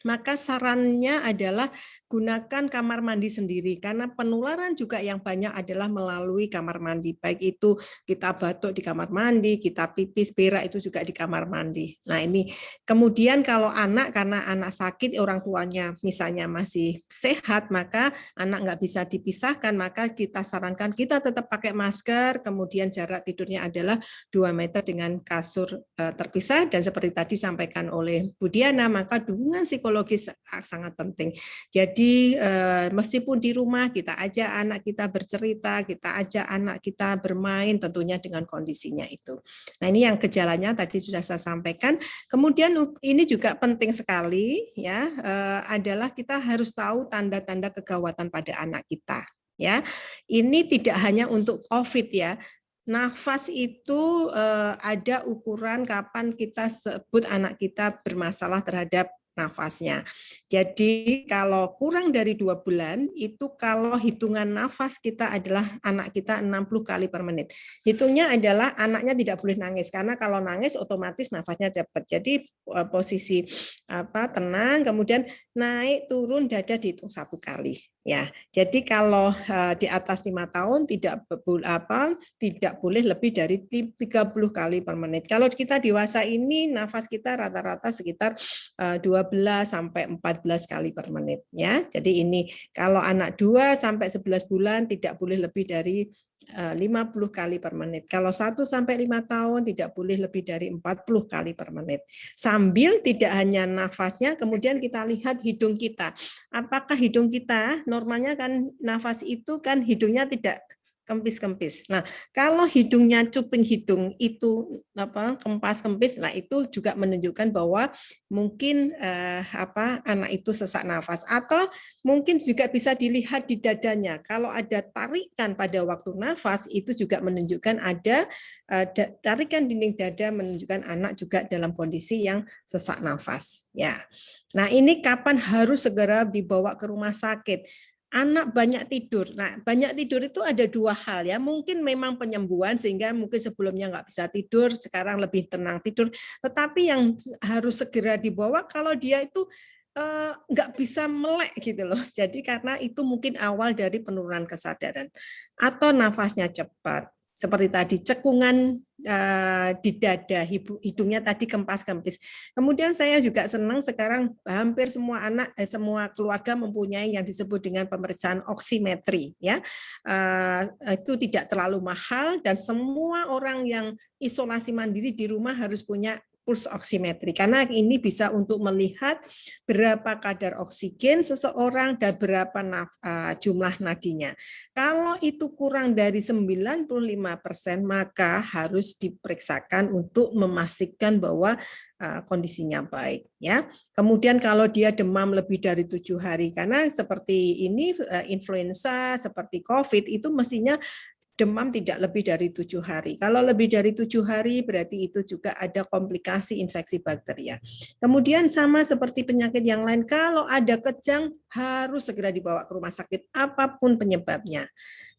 maka sarannya adalah gunakan kamar mandi sendiri karena penularan juga yang banyak adalah melalui kamar mandi. Baik itu kita batuk di kamar mandi, kita pipis, berak itu juga di kamar mandi. Nah, ini kemudian kalau anak, karena anak sakit, orang tuanya misalnya masih sehat, maka anak nggak bisa dipisahkan, maka kita sarankan kita tetap pakai masker, kemudian jarak tidurnya adalah 2 meter dengan kasur terpisah, dan seperti tadi sampaikan oleh Bu Diana, maka dukungan psikologis sangat penting. Jadi meskipun di rumah kita ajak anak kita bercerita, kita ajak anak kita bermain tentunya dengan kondisinya itu. Nah, ini yang gejalanya tadi sudah saya sampaikan. Kemudian ini juga penting sekali ya, adalah kita harus tahu tanda-tanda kegawatan pada anak kita ya. Ini tidak hanya untuk COVID ya. Nafas itu ada ukuran kapan kita sebut anak kita bermasalah terhadap nafasnya. Jadi kalau kurang dari 2 bulan, itu kalau hitungan nafas kita adalah anak kita 60 kali per menit. Hitungnya adalah anaknya tidak boleh nangis, karena kalau nangis otomatis nafasnya cepat. Jadi posisi tenang, kemudian naik turun dada dihitung 1 kali. Ya, jadi kalau di atas 5 tahun tidak boleh lebih dari 30 kali per menit. Kalau kita dewasa ini nafas kita rata-rata sekitar 12 sampai 14 kali per menit ya. Jadi ini kalau anak 2 sampai 11 bulan tidak boleh lebih dari 50 kali per menit. Kalau 1 sampai 5 tahun tidak boleh lebih dari 40 kali per menit. Sambil tidak hanya nafasnya, kemudian kita lihat hidung kita. Apakah hidung kita normalnya kan nafas itu kan hidungnya tidak kempis-kempis. Nah, kalau hidungnya cuping hidung itu kempas-kempis, nah itu juga menunjukkan bahwa mungkin anak itu sesak nafas, atau mungkin juga bisa dilihat di dadanya. Kalau ada tarikan pada waktu nafas itu juga menunjukkan ada tarikan dinding dada, menunjukkan anak juga dalam kondisi yang sesak nafas. Ya. Nah, ini kapan harus segera dibawa ke rumah sakit? Anak banyak tidur. Nah, banyak tidur itu ada 2 hal ya. Mungkin memang penyembuhan sehingga mungkin sebelumnya nggak bisa tidur, sekarang lebih tenang tidur. Tetapi yang harus segera dibawa kalau dia itu nggak bisa melek gitu loh. Jadi karena itu mungkin awal dari penurunan kesadaran atau nafasnya cepat. Seperti tadi cekungan di dada, hidungnya tadi kempas-kempis. Kemudian saya juga senang sekarang hampir semua semua keluarga mempunyai yang disebut dengan pemeriksaan oksimetri ya. Itu tidak terlalu mahal dan semua orang yang isolasi mandiri di rumah harus punya puls oksimetri karena ini bisa untuk melihat berapa kadar oksigen seseorang dan berapa jumlah nadinya. Kalau itu kurang dari 95%, maka harus diperiksakan untuk memastikan bahwa kondisinya baik ya. Kemudian kalau dia demam lebih dari 7 hari, karena seperti ini influenza, seperti COVID itu mestinya demam tidak lebih dari 7 hari. Kalau lebih dari 7 hari berarti itu juga ada komplikasi infeksi bakteria. Kemudian sama seperti penyakit yang lain, kalau ada kejang harus segera dibawa ke rumah sakit apapun penyebabnya.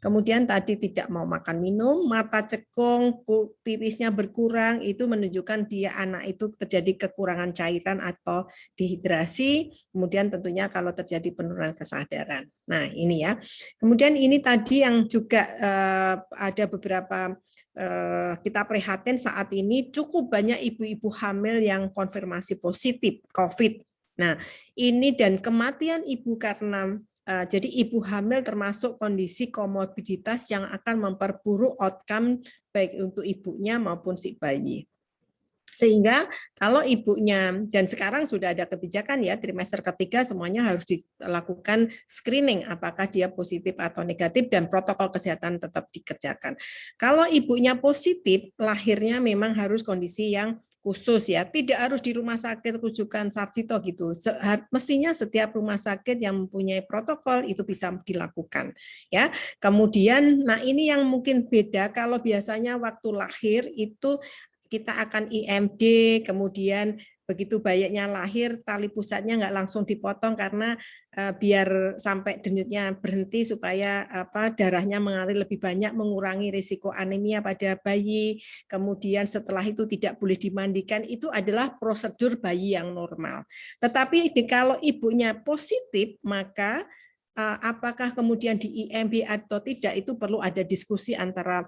Kemudian tadi tidak mau makan minum, mata cekung, pipisnya berkurang, itu menunjukkan dia anak itu terjadi kekurangan cairan atau dehidrasi. Kemudian tentunya kalau terjadi penurunan kesadaran. Nah, ini ya. Kemudian ini tadi yang juga ada beberapa kita prihatin saat ini cukup banyak ibu-ibu hamil yang konfirmasi positif COVID. Nah, ini dan kematian ibu karena jadi ibu hamil termasuk kondisi komorbiditas yang akan memperburuk outcome baik untuk ibunya maupun si bayi. Sehingga kalau ibunya, dan sekarang sudah ada kebijakan ya, trimester ketiga semuanya harus dilakukan screening apakah dia positif atau negatif, dan protokol kesehatan tetap dikerjakan. Kalau ibunya positif, lahirnya memang harus kondisi yang khusus ya, tidak harus di rumah sakit rujukan Sarjito gitu. Mestinya setiap rumah sakit yang mempunyai protokol itu bisa dilakukan ya. Kemudian, nah ini yang mungkin beda, kalau biasanya waktu lahir itu kita akan IMD, kemudian begitu bayinya lahir tali pusatnya nggak langsung dipotong karena biar sampai denyutnya berhenti supaya darahnya mengalir lebih banyak, mengurangi risiko anemia pada bayi. Kemudian setelah itu tidak boleh dimandikan, itu adalah prosedur bayi yang normal. Tetapi kalau ibunya positif, maka apakah kemudian di IMB atau tidak, itu perlu ada diskusi antara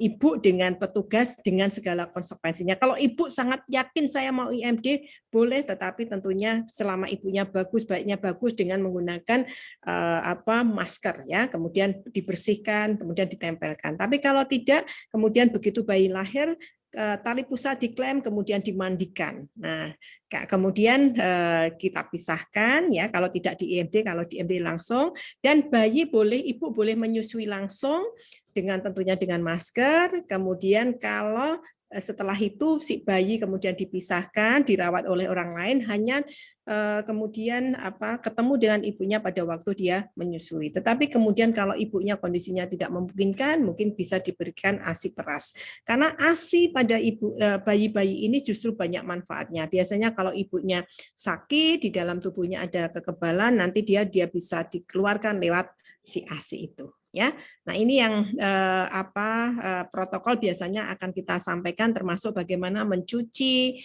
ibu dengan petugas dengan segala konsekuensinya. Kalau ibu sangat yakin saya mau IMD, boleh, tetapi tentunya selama ibunya bagus, baiknya bagus dengan menggunakan masker ya, kemudian dibersihkan, kemudian ditempelkan. Tapi kalau tidak, kemudian begitu bayi lahir, tali pusat diklem, kemudian dimandikan. Nah, kemudian kita pisahkan ya, kalau tidak di IMD, kalau di IMD langsung, dan bayi boleh, ibu boleh menyusui langsung dengan tentunya dengan masker. Kemudian kalau setelah itu si bayi kemudian dipisahkan, dirawat oleh orang lain, hanya kemudian ketemu dengan ibunya pada waktu dia menyusui. Tetapi kemudian kalau ibunya kondisinya tidak memungkinkan, mungkin bisa diberikan ASI peras. Karena ASI pada bayi-bayi ini justru banyak manfaatnya. Biasanya kalau ibunya sakit, di dalam tubuhnya ada kekebalan, nanti dia bisa dikeluarkan lewat si ASI itu. Ya, nah ini yang protokol biasanya akan kita sampaikan, termasuk bagaimana mencuci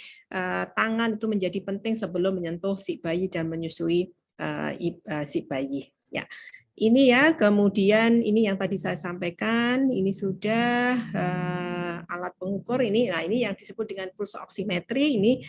tangan itu menjadi penting sebelum menyentuh si bayi dan menyusui si bayi. Ya, ini ya. Kemudian ini yang tadi saya sampaikan, ini sudah alat pengukur ini. Nah, ini yang disebut dengan pulse oximetry, ini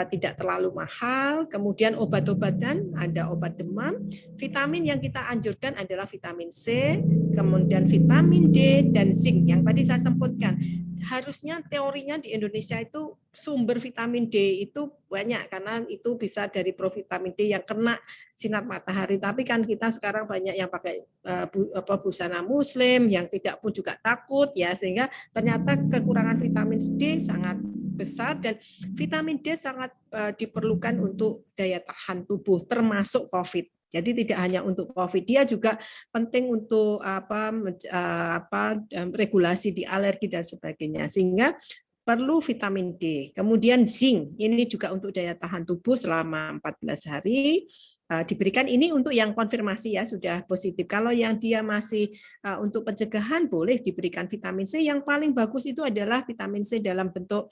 tidak terlalu mahal. Kemudian obat-obatan, ada obat demam. Vitamin yang kita anjurkan adalah vitamin C, kemudian vitamin D dan zinc yang tadi saya sebutkan. Harusnya teorinya di Indonesia itu sumber vitamin D itu banyak, karena itu bisa dari provitamin D yang kena sinar matahari. Tapi kan kita sekarang banyak yang pakai busana muslim, yang tidak pun juga takut ya, sehingga ternyata kekurangan vitamin D sangat besar, dan vitamin D sangat diperlukan untuk daya tahan tubuh termasuk COVID. Jadi tidak hanya untuk COVID, dia juga penting untuk regulasi di alergi dan sebagainya. Sehingga perlu vitamin D. Kemudian zinc, ini juga untuk daya tahan tubuh selama 14 hari. Diberikan ini untuk yang konfirmasi ya sudah positif. Kalau yang dia masih untuk pencegahan, boleh diberikan vitamin C. Yang paling bagus itu adalah vitamin C dalam bentuk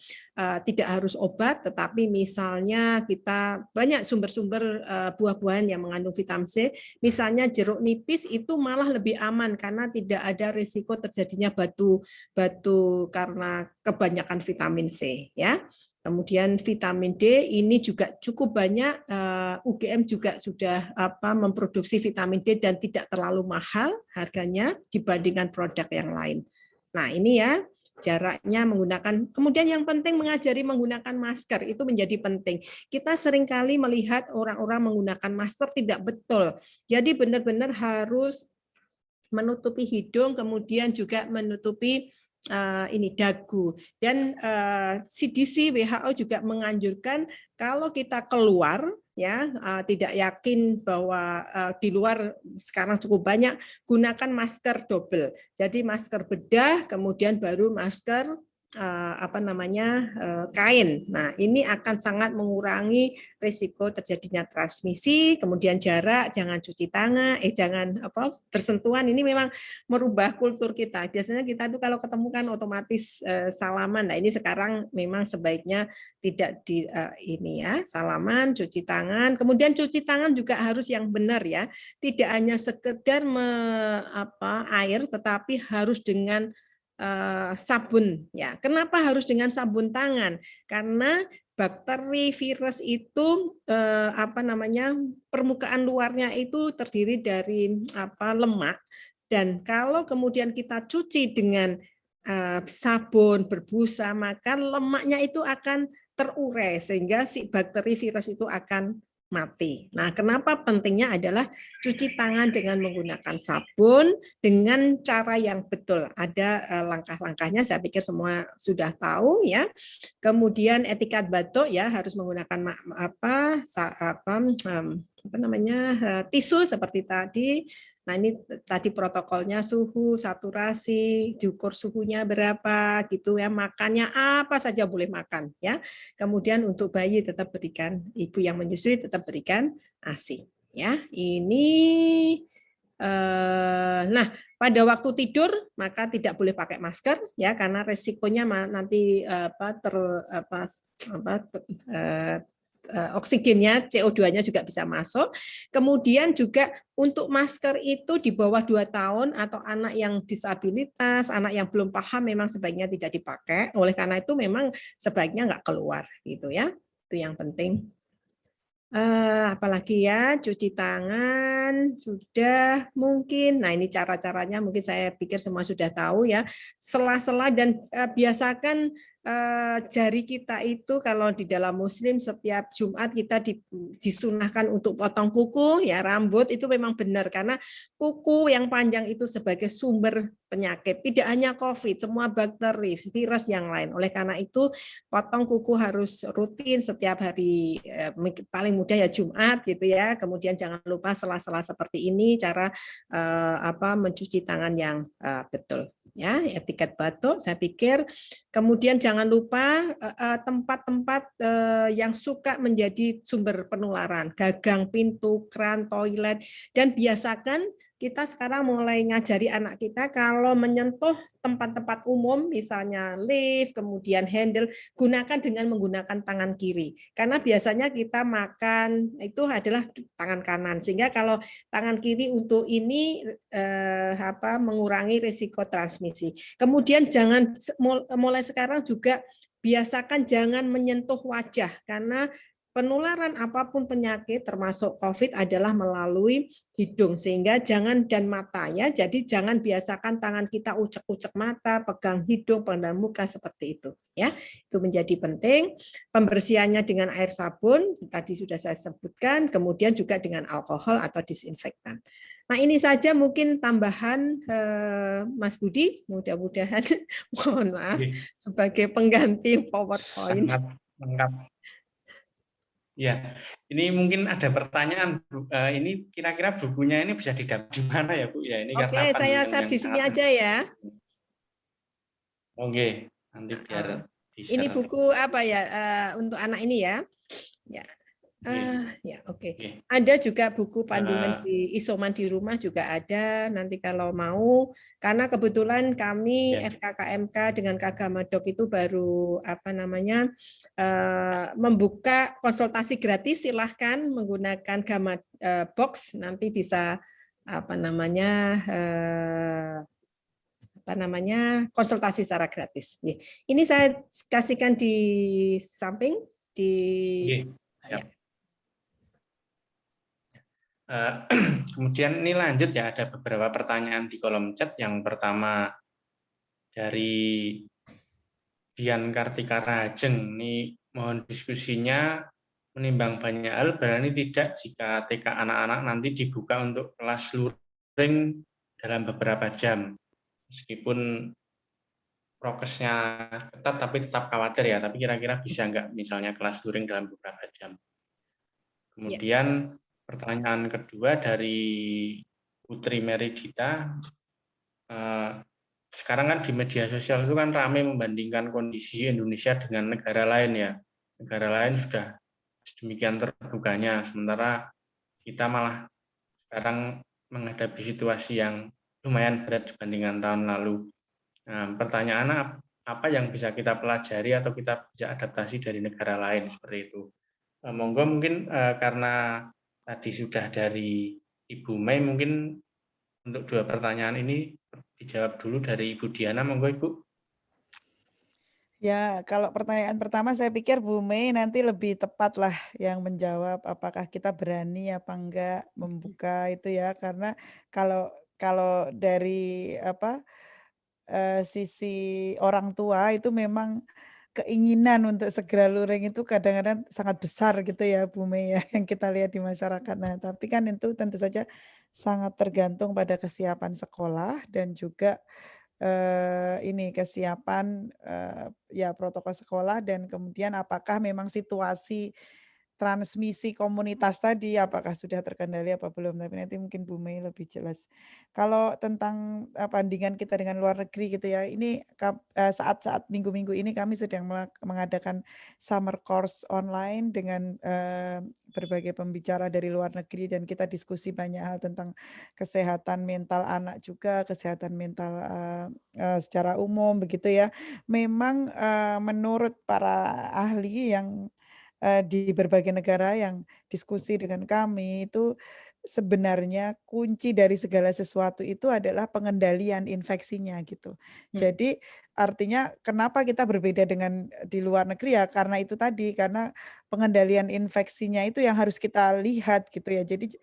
tidak harus obat, tetapi misalnya kita banyak sumber-sumber buah-buahan yang mengandung vitamin C. Misalnya jeruk nipis itu malah lebih aman karena tidak ada risiko terjadinya batu karena kebanyakan vitamin C ya. Kemudian vitamin D ini juga cukup banyak, UGM juga sudah memproduksi vitamin D dan tidak terlalu mahal harganya dibandingkan produk yang lain. Nah ini ya jaraknya menggunakan, kemudian yang penting mengajari menggunakan masker itu menjadi penting. Kita seringkali melihat orang-orang menggunakan masker tidak betul, jadi benar-benar harus menutupi hidung, kemudian juga menutupi ini dagu, dan CDC WHO juga menganjurkan kalau kita keluar ya tidak yakin bahwa di luar sekarang cukup banyak, gunakan masker double. Jadi masker bedah kemudian baru masker kain. Nah, ini akan sangat mengurangi risiko terjadinya transmisi. Kemudian jarak, jangan cuci tangan, jangan bersentuhan. Ini memang merubah kultur kita. Biasanya kita tuh kalau ketemu kan otomatis salaman. Nah, ini sekarang memang sebaiknya tidak ini ya, salaman, cuci tangan. Kemudian cuci tangan juga harus yang benar ya. Tidak hanya sekedar air, tetapi harus dengan sabun ya. Kenapa harus dengan sabun tangan? Karena bakteri, virus itu permukaan luarnya itu terdiri dari lemak, dan kalau kemudian kita cuci dengan sabun berbusa, maka lemaknya itu akan terurai sehingga si bakteri virus itu akan mati. Nah, kenapa pentingnya adalah cuci tangan dengan menggunakan sabun dengan cara yang betul. Ada langkah-langkahnya, saya pikir semua sudah tahu ya. Kemudian etikat batuk ya harus menggunakan tisu seperti tadi. Nah, ini tadi protokolnya suhu, saturasi, diukur suhunya berapa gitu ya, makannya apa saja boleh makan ya. Kemudian untuk bayi tetap berikan, ibu yang menyusui tetap berikan ASI ya. Ini nah, pada waktu tidur maka tidak boleh pakai masker ya karena resikonya nanti oksigennya, CO2-nya juga bisa masuk. Kemudian juga untuk masker itu di bawah 2 tahun atau anak yang disabilitas, anak yang belum paham memang sebaiknya tidak dipakai. Oleh karena itu memang sebaiknya nggak keluar gitu ya. Itu yang penting. Apalagi ya, cuci tangan sudah mungkin. Nah, ini cara-caranya mungkin saya pikir semua sudah tahu ya. Sela-sela dan biasakan jari kita itu kalau di dalam Muslim setiap Jumat kita disunahkan untuk potong kuku ya, rambut itu memang benar karena kuku yang panjang itu sebagai sumber penyakit. Tidak hanya COVID, semua bakteri, virus yang lain. Oleh karena itu potong kuku harus rutin setiap hari, paling mudah ya Jumat gitu ya. Kemudian jangan lupa sela-sela seperti ini cara mencuci tangan yang betul ya, etiket batuk saya pikir. Kemudian jangan lupa tempat-tempat yang suka menjadi sumber penularan, gagang pintu, kran, toilet, dan biasakan kita sekarang mulai ngajari anak kita kalau menyentuh tempat-tempat umum, misalnya lift, kemudian handle, gunakan dengan menggunakan tangan kiri. Karena biasanya kita makan itu adalah tangan kanan, sehingga kalau tangan kiri untuk ini mengurangi risiko transmisi. Kemudian jangan mulai sekarang juga biasakan jangan menyentuh wajah karena penularan apapun penyakit termasuk COVID adalah melalui hidung sehingga jangan dan mata ya. Jadi jangan biasakan tangan kita ucek-ucek mata, pegang hidung, pegang muka seperti itu ya. Itu menjadi penting. Pembersihannya dengan air sabun tadi sudah saya sebutkan, kemudian juga dengan alkohol atau disinfektan. Nah, ini saja mungkin tambahan Mas Budi, mudah-mudahan mohon maaf sebagai pengganti PowerPoint. Sangat lengkap. Ya, ini mungkin ada pertanyaan, Bu. Ini kira-kira bukunya ini bisa didapat di mana ya, Bu? Ya, ini Oke, karena saya panduan share yang di sini sangat. aja ya. Oke, nanti biar Ini di-share. buku apa ya untuk anak ini ya? Ya. Ya, oke. Ada juga buku panduan di isoman di rumah juga ada. Nanti kalau mau, karena kebetulan kami FKKMK dengan Kagamadok itu baru membuka konsultasi gratis. Silahkan menggunakan Gamad Box. Nanti bisa konsultasi secara gratis. Ini saya kasihkan di samping di. Ya. Kemudian ini lanjut ya, ada beberapa pertanyaan di kolom chat. Yang pertama dari Dian Kartika Rajeng, ini mohon diskusinya menimbang banyak hal, berani tidak jika TK anak-anak nanti dibuka untuk kelas luring dalam beberapa jam, meskipun prokesnya ketat tapi tetap khawatir ya, tapi kira-kira bisa nggak misalnya kelas luring dalam beberapa jam. Kemudian pertanyaan kedua dari Putri Meridita, sekarang kan di media sosial itu kan ramai membandingkan kondisi Indonesia dengan negara lain ya. Negara lain sudah sedemikian terbukanya, sementara kita malah sekarang menghadapi situasi yang lumayan berat dibandingkan tahun lalu. Nah, pertanyaannya apa yang bisa kita pelajari atau kita bisa adaptasi dari negara lain seperti itu. Monggo mungkin karena tadi sudah dari Ibu Mei, mungkin untuk dua pertanyaan ini dijawab dulu dari Ibu Diana, monggo Ibu. Ya, kalau pertanyaan pertama saya pikir Bu Mei nanti lebih tepat lah yang menjawab apakah kita berani apa enggak membuka itu ya, karena kalau kalau dari sisi orang tua itu memang keinginan untuk segera luring itu kadang-kadang sangat besar gitu ya Bu Mei ya, yang kita lihat di masyarakat. Nah, tapi kan itu tentu saja sangat tergantung pada kesiapan sekolah dan juga ini kesiapan, ya protokol sekolah dan kemudian apakah memang situasi transmisi komunitas tadi apakah sudah terkendali apa belum, tapi nanti mungkin Bu Mei lebih jelas. Kalau tentang, bandingan kita dengan luar negeri gitu ya, ini saat-saat minggu-minggu ini kami sedang mengadakan summer course online dengan, berbagai pembicara dari luar negeri dan kita diskusi banyak hal tentang kesehatan mental anak juga, kesehatan mental, secara umum begitu ya. Memang, menurut para ahli yang di berbagai negara yang diskusi dengan kami itu sebenarnya kunci dari segala sesuatu itu adalah pengendalian infeksinya gitu. Jadi artinya kenapa kita berbeda dengan di luar negeri ya karena itu tadi, karena pengendalian infeksinya itu yang harus kita lihat gitu ya. Jadi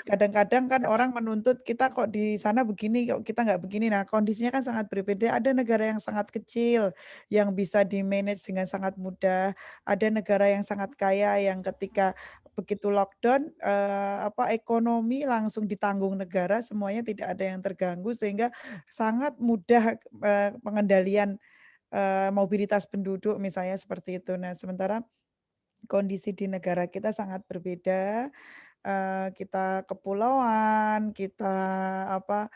kadang-kadang kan orang menuntut kita kok di sana begini, kok kita nggak begini. Nah kondisinya kan sangat berbeda. Ada negara yang sangat kecil yang bisa di-manage dengan sangat mudah. Ada negara yang sangat kaya yang ketika begitu lockdown, ekonomi langsung ditanggung negara, semuanya tidak ada yang terganggu sehingga sangat mudah, pengendalian, mobilitas penduduk misalnya seperti itu. Nah, sementara kondisi di negara kita sangat berbeda, kita kepulauan, kita apa,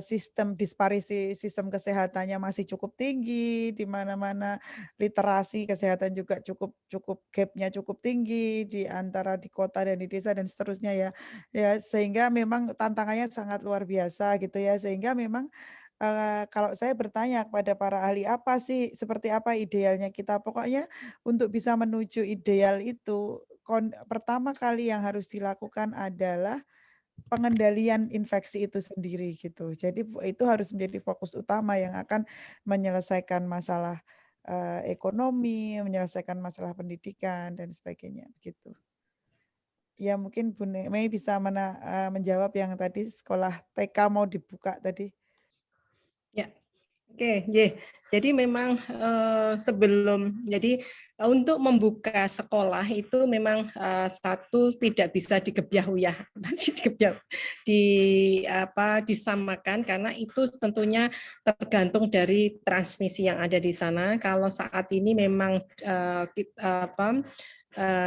sistem disparisi sistem kesehatannya masih cukup tinggi, di mana-mana literasi kesehatan juga cukup cukup gap-nya cukup tinggi di antara di kota dan di desa dan seterusnya ya. Ya sehingga memang tantangannya sangat luar biasa gitu ya, sehingga memang, kalau saya bertanya kepada para ahli, apa sih, seperti apa idealnya kita? Pokoknya untuk bisa menuju ideal itu, pertama kali yang harus dilakukan adalah pengendalian infeksi itu sendiri gitu. Jadi itu harus menjadi fokus utama yang akan menyelesaikan masalah, ekonomi, menyelesaikan masalah pendidikan dan sebagainya, begitu. Ya mungkin Bu Mei bisa menjawab yang tadi sekolah TK mau dibuka tadi. Ya, oke, jadi memang untuk membuka sekolah itu memang satu tidak bisa digebyah-uyah, disamakan karena itu tentunya tergantung dari transmisi yang ada di sana. Kalau saat ini memang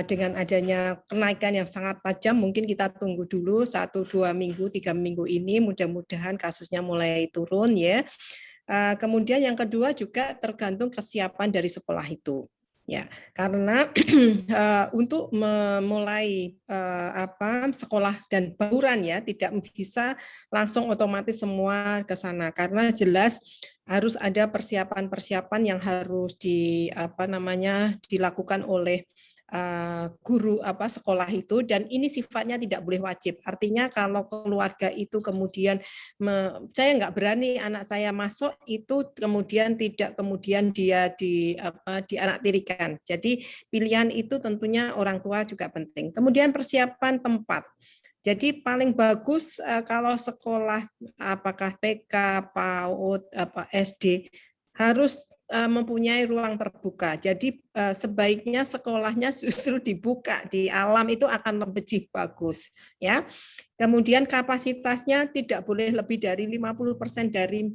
dengan adanya kenaikan yang sangat tajam, mungkin kita tunggu dulu 1-2 minggu, 3 minggu ini, mudah-mudahan kasusnya mulai turun ya. Kemudian yang kedua juga tergantung kesiapan dari sekolah itu. Ya, karena untuk memulai sekolah dan bauran ya tidak bisa langsung otomatis semua ke sana karena jelas harus ada persiapan-persiapan yang harus dilakukan oleh guru sekolah itu dan ini sifatnya tidak boleh wajib. Artinya kalau keluarga itu kemudian saya nggak berani anak saya masuk itu kemudian tidak kemudian dia dianaktirikan. Jadi pilihan itu tentunya orang tua juga penting. Kemudian persiapan tempat. Jadi paling bagus kalau sekolah apakah TK, PAUD, SD harus mempunyai ruang terbuka. Jadi sebaiknya sekolahnya justru dibuka di alam itu akan lebih bagus, ya. Kemudian kapasitasnya tidak boleh lebih dari 50% dari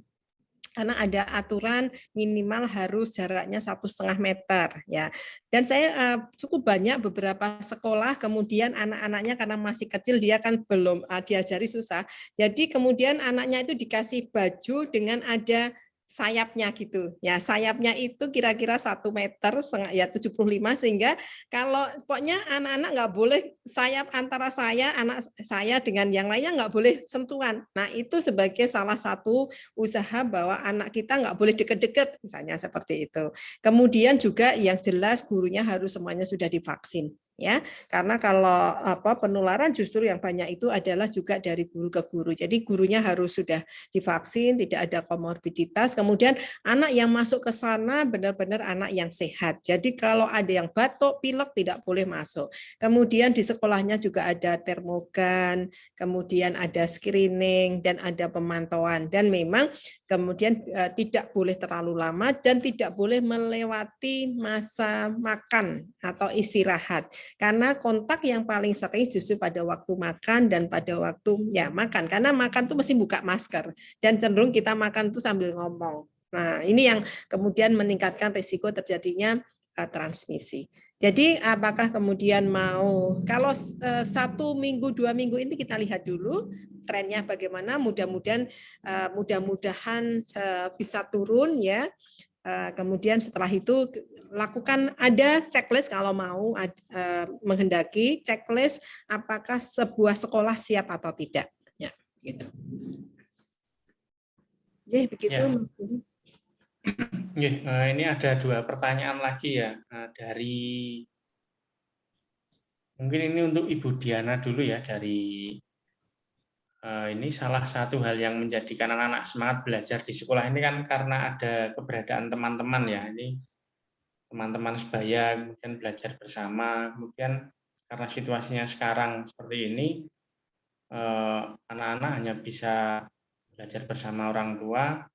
karena ada aturan minimal harus jaraknya 1,5 meter ya. Dan saya cukup banyak beberapa sekolah kemudian anak-anaknya karena masih kecil dia kan belum diajari susah. Jadi kemudian anaknya itu dikasih baju dengan ada sayapnya gitu. Ya, sayapnya itu kira-kira 1 meter ya 75 sehingga kalau pokoknya anak-anak nggak boleh sayap antara anak saya dengan yang lainnya nggak boleh sentuhan. Nah, itu sebagai salah satu usaha bahwa anak kita nggak boleh deket-deket misalnya seperti itu. Kemudian juga yang jelas gurunya harus semuanya sudah divaksin ya, karena kalau penularan justru yang banyak itu adalah juga dari guru ke guru. Jadi gurunya harus sudah divaksin, tidak ada komorbiditas. Kemudian anak yang masuk ke sana benar-benar anak yang sehat. Jadi kalau ada yang batuk, pilek tidak boleh masuk. Kemudian di sekolahnya juga ada termogan, kemudian ada screening dan ada pemantauan. Dan memang kemudian tidak boleh terlalu lama dan tidak boleh melewati masa makan atau istirahat. Karena kontak yang paling sering justru pada waktu makan dan pada waktu makan. Karena makan tuh mesti buka masker dan cenderung kita makan tuh sambil ngomong. Nah, ini yang kemudian meningkatkan risiko terjadinya transmisi. Jadi apakah kemudian kalau 1 minggu 2 minggu ini kita lihat dulu trennya bagaimana, mudah-mudahan bisa turun ya. Kemudian setelah itu lakukan ada checklist kalau mau menghendaki checklist apakah sebuah sekolah siap atau tidak. Ya, gitu. Begitu Ya. Mas Budi. Ini ada 2 pertanyaan lagi ya dari mungkin ini untuk Ibu Diana dulu ya dari ini salah satu hal yang menjadikan anak-anak semangat belajar di sekolah ini kan karena ada keberadaan teman-teman ya. Ini teman-teman sebaya, kemudian belajar bersama, kemudian karena situasinya sekarang seperti ini, anak-anak hanya bisa belajar bersama orang tua.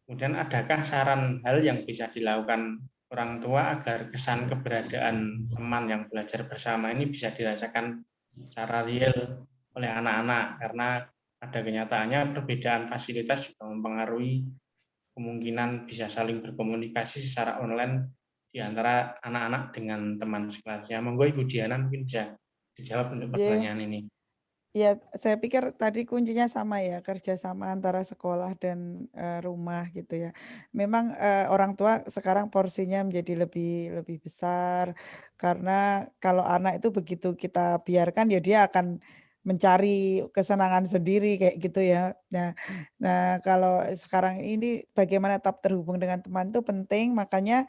Kemudian adakah saran hal yang bisa dilakukan orang tua agar kesan keberadaan teman yang belajar bersama ini bisa dirasakan secara real oleh anak-anak? Karena pada kenyataannya perbedaan fasilitas juga mempengaruhi kemungkinan bisa saling berkomunikasi secara online di antara anak-anak dengan teman sekelasnya. Monggo Ibu Diana mungkin bisa dijawab untuk pertanyaan ini. Ya, saya pikir tadi kuncinya sama ya, kerjasama antara sekolah dan rumah gitu ya. Memang orang tua sekarang porsinya menjadi lebih besar karena kalau anak itu begitu kita biarkan ya dia akan mencari kesenangan sendiri kayak gitu ya. Nah kalau sekarang ini bagaimana tetap terhubung dengan teman itu penting, makanya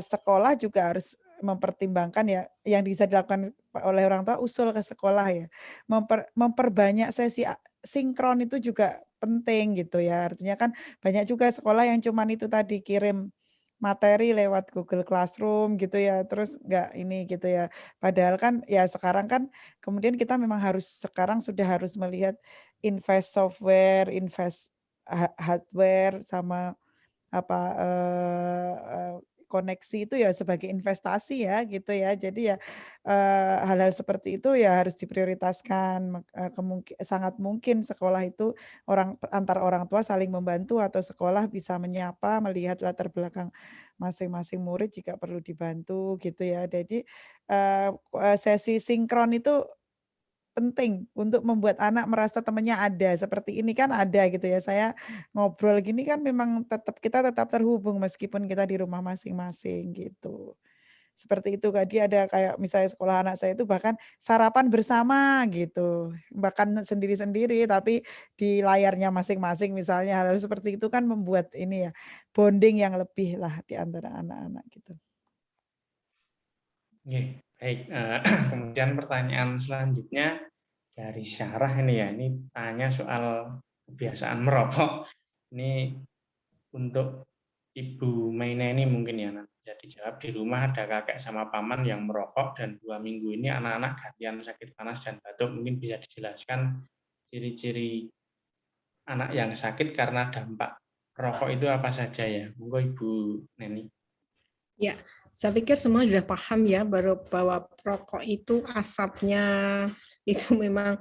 sekolah juga harus mempertimbangkan ya yang bisa dilakukan oleh orang tua, usul ke sekolah ya. Memperbanyak sesi sinkron itu juga penting gitu ya. Artinya kan banyak juga sekolah yang cuman itu tadi kirim materi lewat Google Classroom gitu ya, terus nggak ini gitu ya. Padahal kan ya sekarang kan kemudian kita memang sekarang sudah harus melihat invest software, invest hardware sama apa koneksi itu ya sebagai investasi ya gitu ya. Jadi ya hal-hal seperti itu ya harus diprioritaskan. Sangat mungkin sekolah itu antar orang tua saling membantu atau sekolah bisa menyapa, melihat latar belakang masing-masing murid jika perlu dibantu gitu ya. Jadi sesi sinkron itu penting untuk membuat anak merasa temannya ada, seperti ini kan ada gitu ya. Saya ngobrol gini kan memang kita tetap terhubung meskipun kita di rumah masing-masing gitu. Seperti itu Kak, dia ada kayak misalnya sekolah anak saya itu bahkan sarapan bersama gitu, bahkan sendiri-sendiri tapi di layarnya masing-masing misalnya, hal-hal seperti itu kan membuat ini ya, bonding yang lebih lah di antara anak-anak gitu. Oke, baik. Kemudian pertanyaan selanjutnya dari Syarah ini ya, ini tanya soal kebiasaan merokok. Ini untuk Ibu Maina ini mungkin ya, nanti bisa dijawab. Di rumah ada kakek sama paman yang merokok dan 2 minggu ini anak-anak gantian sakit panas dan batuk. Mungkin bisa dijelaskan ciri-ciri anak yang sakit karena dampak rokok itu apa saja ya? Monggo Ibu Neni. Ya, saya pikir semua sudah paham ya bahwa rokok itu asapnya itu memang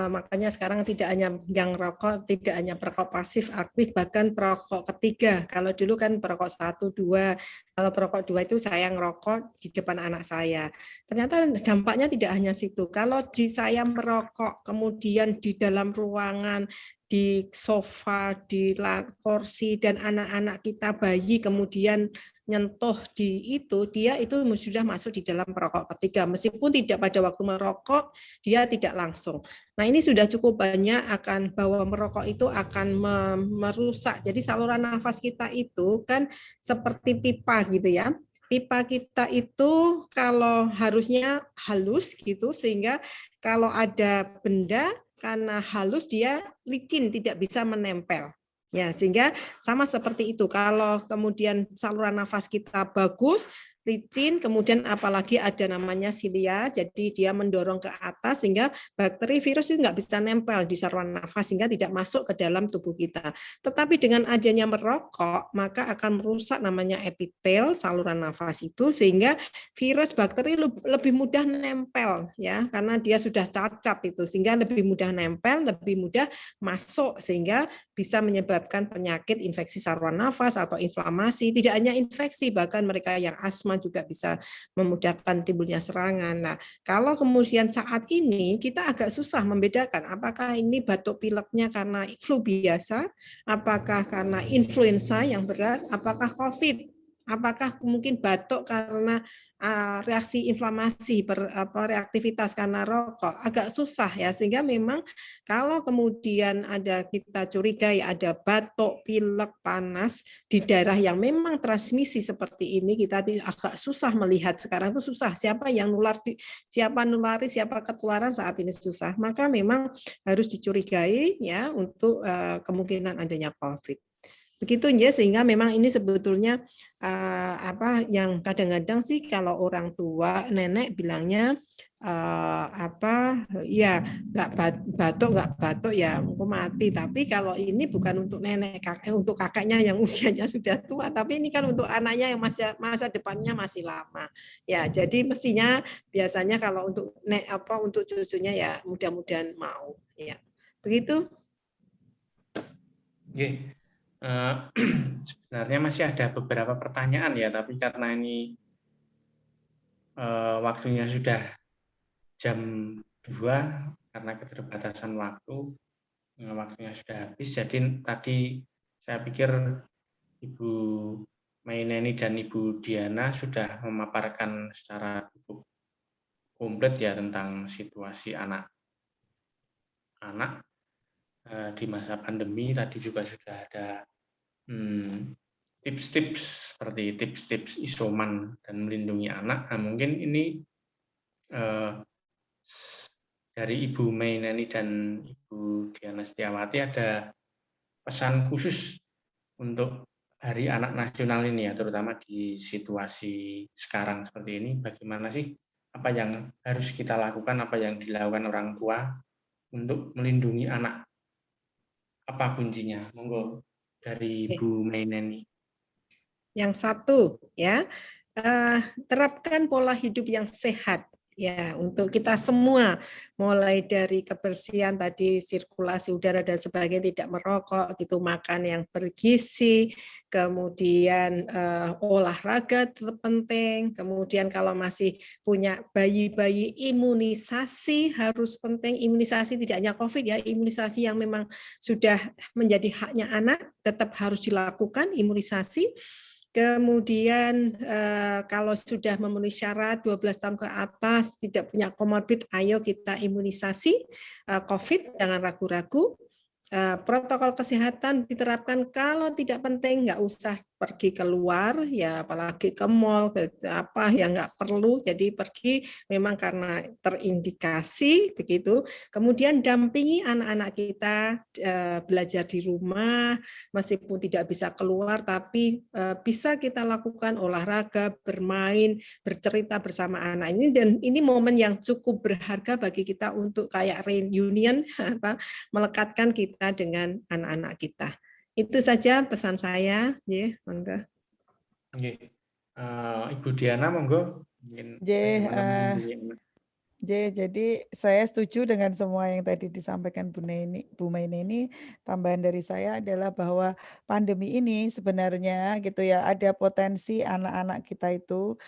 makanya sekarang tidak hanya yang rokok, tidak hanya perokok pasif aktif, bahkan perokok ketiga. Kalau dulu kan perokok 1, 2, kalau perokok 2 itu saya ngerokok di depan anak saya. Ternyata dampaknya tidak hanya situ. Kalau saya merokok, kemudian di dalam ruangan, di sofa, di kursi, dan anak-anak kita bayi kemudian nyentuh dia itu sudah masuk di dalam perokok ketiga, meskipun tidak pada waktu merokok dia tidak langsung. Nah ini sudah cukup banyak akan bahwa merokok itu akan merusak. Jadi saluran nafas kita itu kan seperti pipa gitu ya. pipa kita itu kalau harusnya halus gitu, sehingga kalau ada benda karena halus dia licin, tidak bisa menempel. Ya, sehingga sama seperti itu. Kalau kemudian saluran nafas kita bagus, licin, kemudian apalagi ada namanya silia, jadi dia mendorong ke atas sehingga bakteri virus itu nggak bisa nempel di saluran nafas sehingga tidak masuk ke dalam tubuh kita. Tetapi dengan adanya merokok maka akan merusak namanya epitel saluran nafas itu sehingga virus bakteri lebih mudah nempel ya karena dia sudah cacat itu sehingga lebih mudah nempel, lebih mudah masuk sehingga bisa menyebabkan penyakit infeksi saluran nafas atau inflamasi. Tidak hanya infeksi, bahkan mereka yang asma juga bisa memudahkan timbulnya serangan. Nah, kalau kemudian saat ini kita agak susah membedakan apakah ini batuk pileknya karena flu biasa, apakah karena influenza yang berat, apakah COVID, apakah mungkin batuk karena reaksi inflamasi, reaktivitas karena rokok, agak susah ya, sehingga memang kalau kemudian ada kita curigai ada batuk, pilek, panas di daerah yang memang transmisi seperti ini, kita agak susah melihat sekarang itu susah siapa yang nular, siapa nulari, siapa ketularan saat ini susah. Maka memang harus dicurigai ya untuk kemungkinan adanya COVID. Begitu ya, sehingga memang ini sebetulnya apa yang kadang-kadang sih kalau orang tua nenek bilangnya apa ya nggak batuk ya aku mati, tapi kalau ini bukan untuk nenek kakek, untuk kakaknya yang usianya sudah tua, tapi ini kan untuk anaknya yang masa depannya masih lama ya, jadi mestinya biasanya kalau untuk untuk cucunya ya mudah-mudahan mau ya begitu. Oke. Sebenarnya masih ada beberapa pertanyaan ya, tapi karena ini waktunya sudah jam 2 karena keterbatasan waktu, waktunya sudah habis. Jadi tadi saya pikir Ibu Maineni dan Ibu Diana sudah memaparkan secara cukup komplit ya tentang situasi anak-anak di masa pandemi. Tadi juga sudah ada tips-tips seperti tips-tips isoman dan melindungi anak. Nah, mungkin ini dari Ibu Maineni dan Ibu Diana Setiawati ada pesan khusus untuk Hari Anak Nasional ini ya, terutama di situasi sekarang seperti ini. Bagaimana sih apa yang harus kita lakukan, apa yang dilakukan orang tua untuk melindungi anak? Apa kuncinya? Monggo dari Ibu Maineni. Yang satu ya, terapkan pola hidup yang sehat ya untuk kita semua, mulai dari kebersihan tadi, sirkulasi udara dan sebagainya, tidak merokok gitu, makan yang bergizi, kemudian olahraga tetap penting, kemudian kalau masih punya bayi-bayi imunisasi harus penting, imunisasi tidak hanya COVID ya, imunisasi yang memang sudah menjadi haknya anak tetap harus dilakukan imunisasi. Kemudian kalau sudah memenuhi syarat 12 tahun ke atas, tidak punya komorbid, ayo kita imunisasi COVID, jangan ragu-ragu. Protokol kesehatan diterapkan, kalau tidak penting nggak usah pergi keluar ya, apalagi ke mall, ke apa yang nggak perlu, jadi pergi memang karena terindikasi begitu. Kemudian dampingi anak-anak kita belajar di rumah, meskipun tidak bisa keluar, tapi bisa kita lakukan olahraga, bermain, bercerita bersama anak ini, dan ini momen yang cukup berharga bagi kita untuk kayak reunion, melekatkan kita dengan anak-anak kita. Itu saja pesan saya, ya, monggo. Ibu Diana, monggo. Jadi saya setuju dengan semua yang tadi disampaikan Bu Maineni. Tambahan dari saya adalah bahwa pandemi ini sebenarnya gitu ya, ada potensi anak-anak kita itu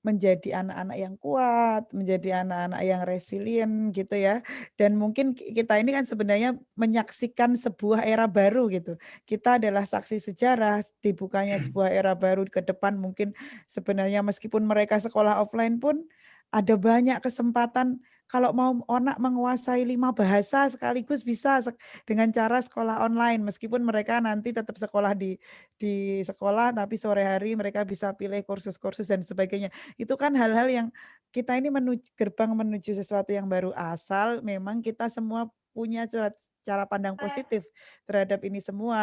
menjadi anak-anak yang kuat, menjadi anak-anak yang resilient gitu ya. Dan mungkin kita ini kan sebenarnya menyaksikan sebuah era baru gitu. Kita adalah saksi sejarah dibukanya sebuah era baru ke depan, mungkin sebenarnya meskipun mereka sekolah offline pun ada banyak kesempatan kalau mau anak menguasai 5 bahasa sekaligus bisa dengan cara sekolah online, meskipun mereka nanti tetap sekolah di sekolah, tapi sore hari mereka bisa pilih kursus-kursus dan sebagainya. Itu kan hal-hal yang kita ini gerbang menuju sesuatu yang baru, asal memang kita semua punya cara pandang positif terhadap ini semua,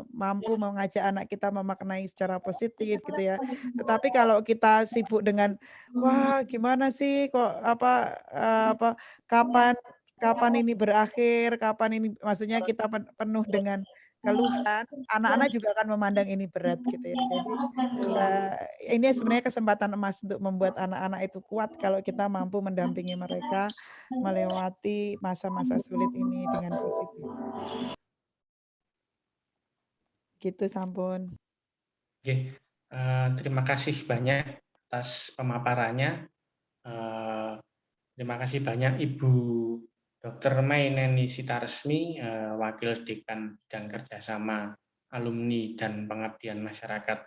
mampu mengajak anak kita memaknai secara positif gitu ya. Tetapi kalau kita sibuk dengan, "Wah gimana sih kok kapan kapan ini berakhir, kapan ini," maksudnya kita penuh dengan keluhan, anak-anak juga akan memandang ini berat gitu ya. Jadi, ini sebenarnya kesempatan emas untuk membuat anak-anak itu kuat kalau kita mampu mendampingi mereka melewati masa-masa sulit ini dengan positif. Gitu Sampun. Oke, terima kasih banyak atas pemaparannya. Terima kasih banyak Ibu Dr. Mai Neni Sitaresmi, Wakil Dekan Bidang Kerjasama Alumni dan Pengabdian Masyarakat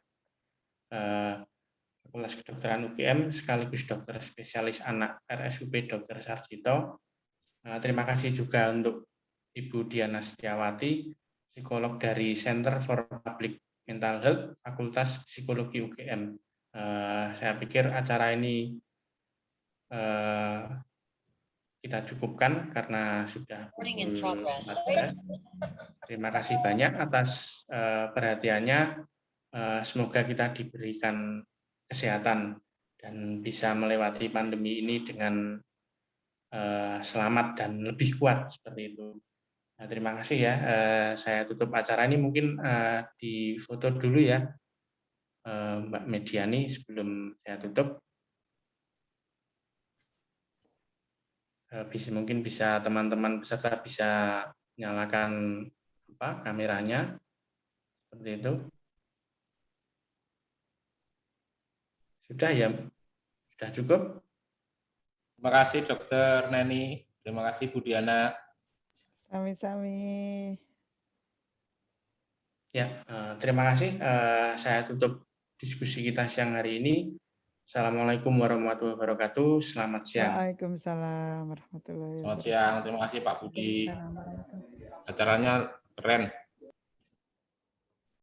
Fakultas Kedokteran UGM, sekaligus dokter spesialis anak RSUP Dr. Sarjito. Terima kasih juga untuk Ibu Diana Setiawati, psikolog dari Center for Public Mental Health, Fakultas Psikologi UGM. Saya pikir acara ini kita cukupkan karena sudah pukul 14. Terima kasih banyak atas perhatiannya. Semoga kita diberikan kesehatan dan bisa melewati pandemi ini dengan selamat dan lebih kuat seperti itu. Nah, terima kasih ya. Saya tutup acara ini, mungkin di foto dulu ya, Mbak Mediani, sebelum saya tutup. Mungkin bisa teman-teman peserta bisa nyalakan kameranya seperti itu. Sudah ya, sudah cukup. Terima kasih Dokter Neni, terima kasih Bu Diana. Sami-sami. Ya, terima kasih. Saya tutup diskusi kita siang hari ini. Assalamualaikum warahmatullahi wabarakatuh. Selamat siang. Waalaikumsalam warahmatullahi wabarakatuh. Selamat siang, terima kasih Pak Budi. Waalaikumsalam warahmatullahi wabarakatuh. Acaranya keren.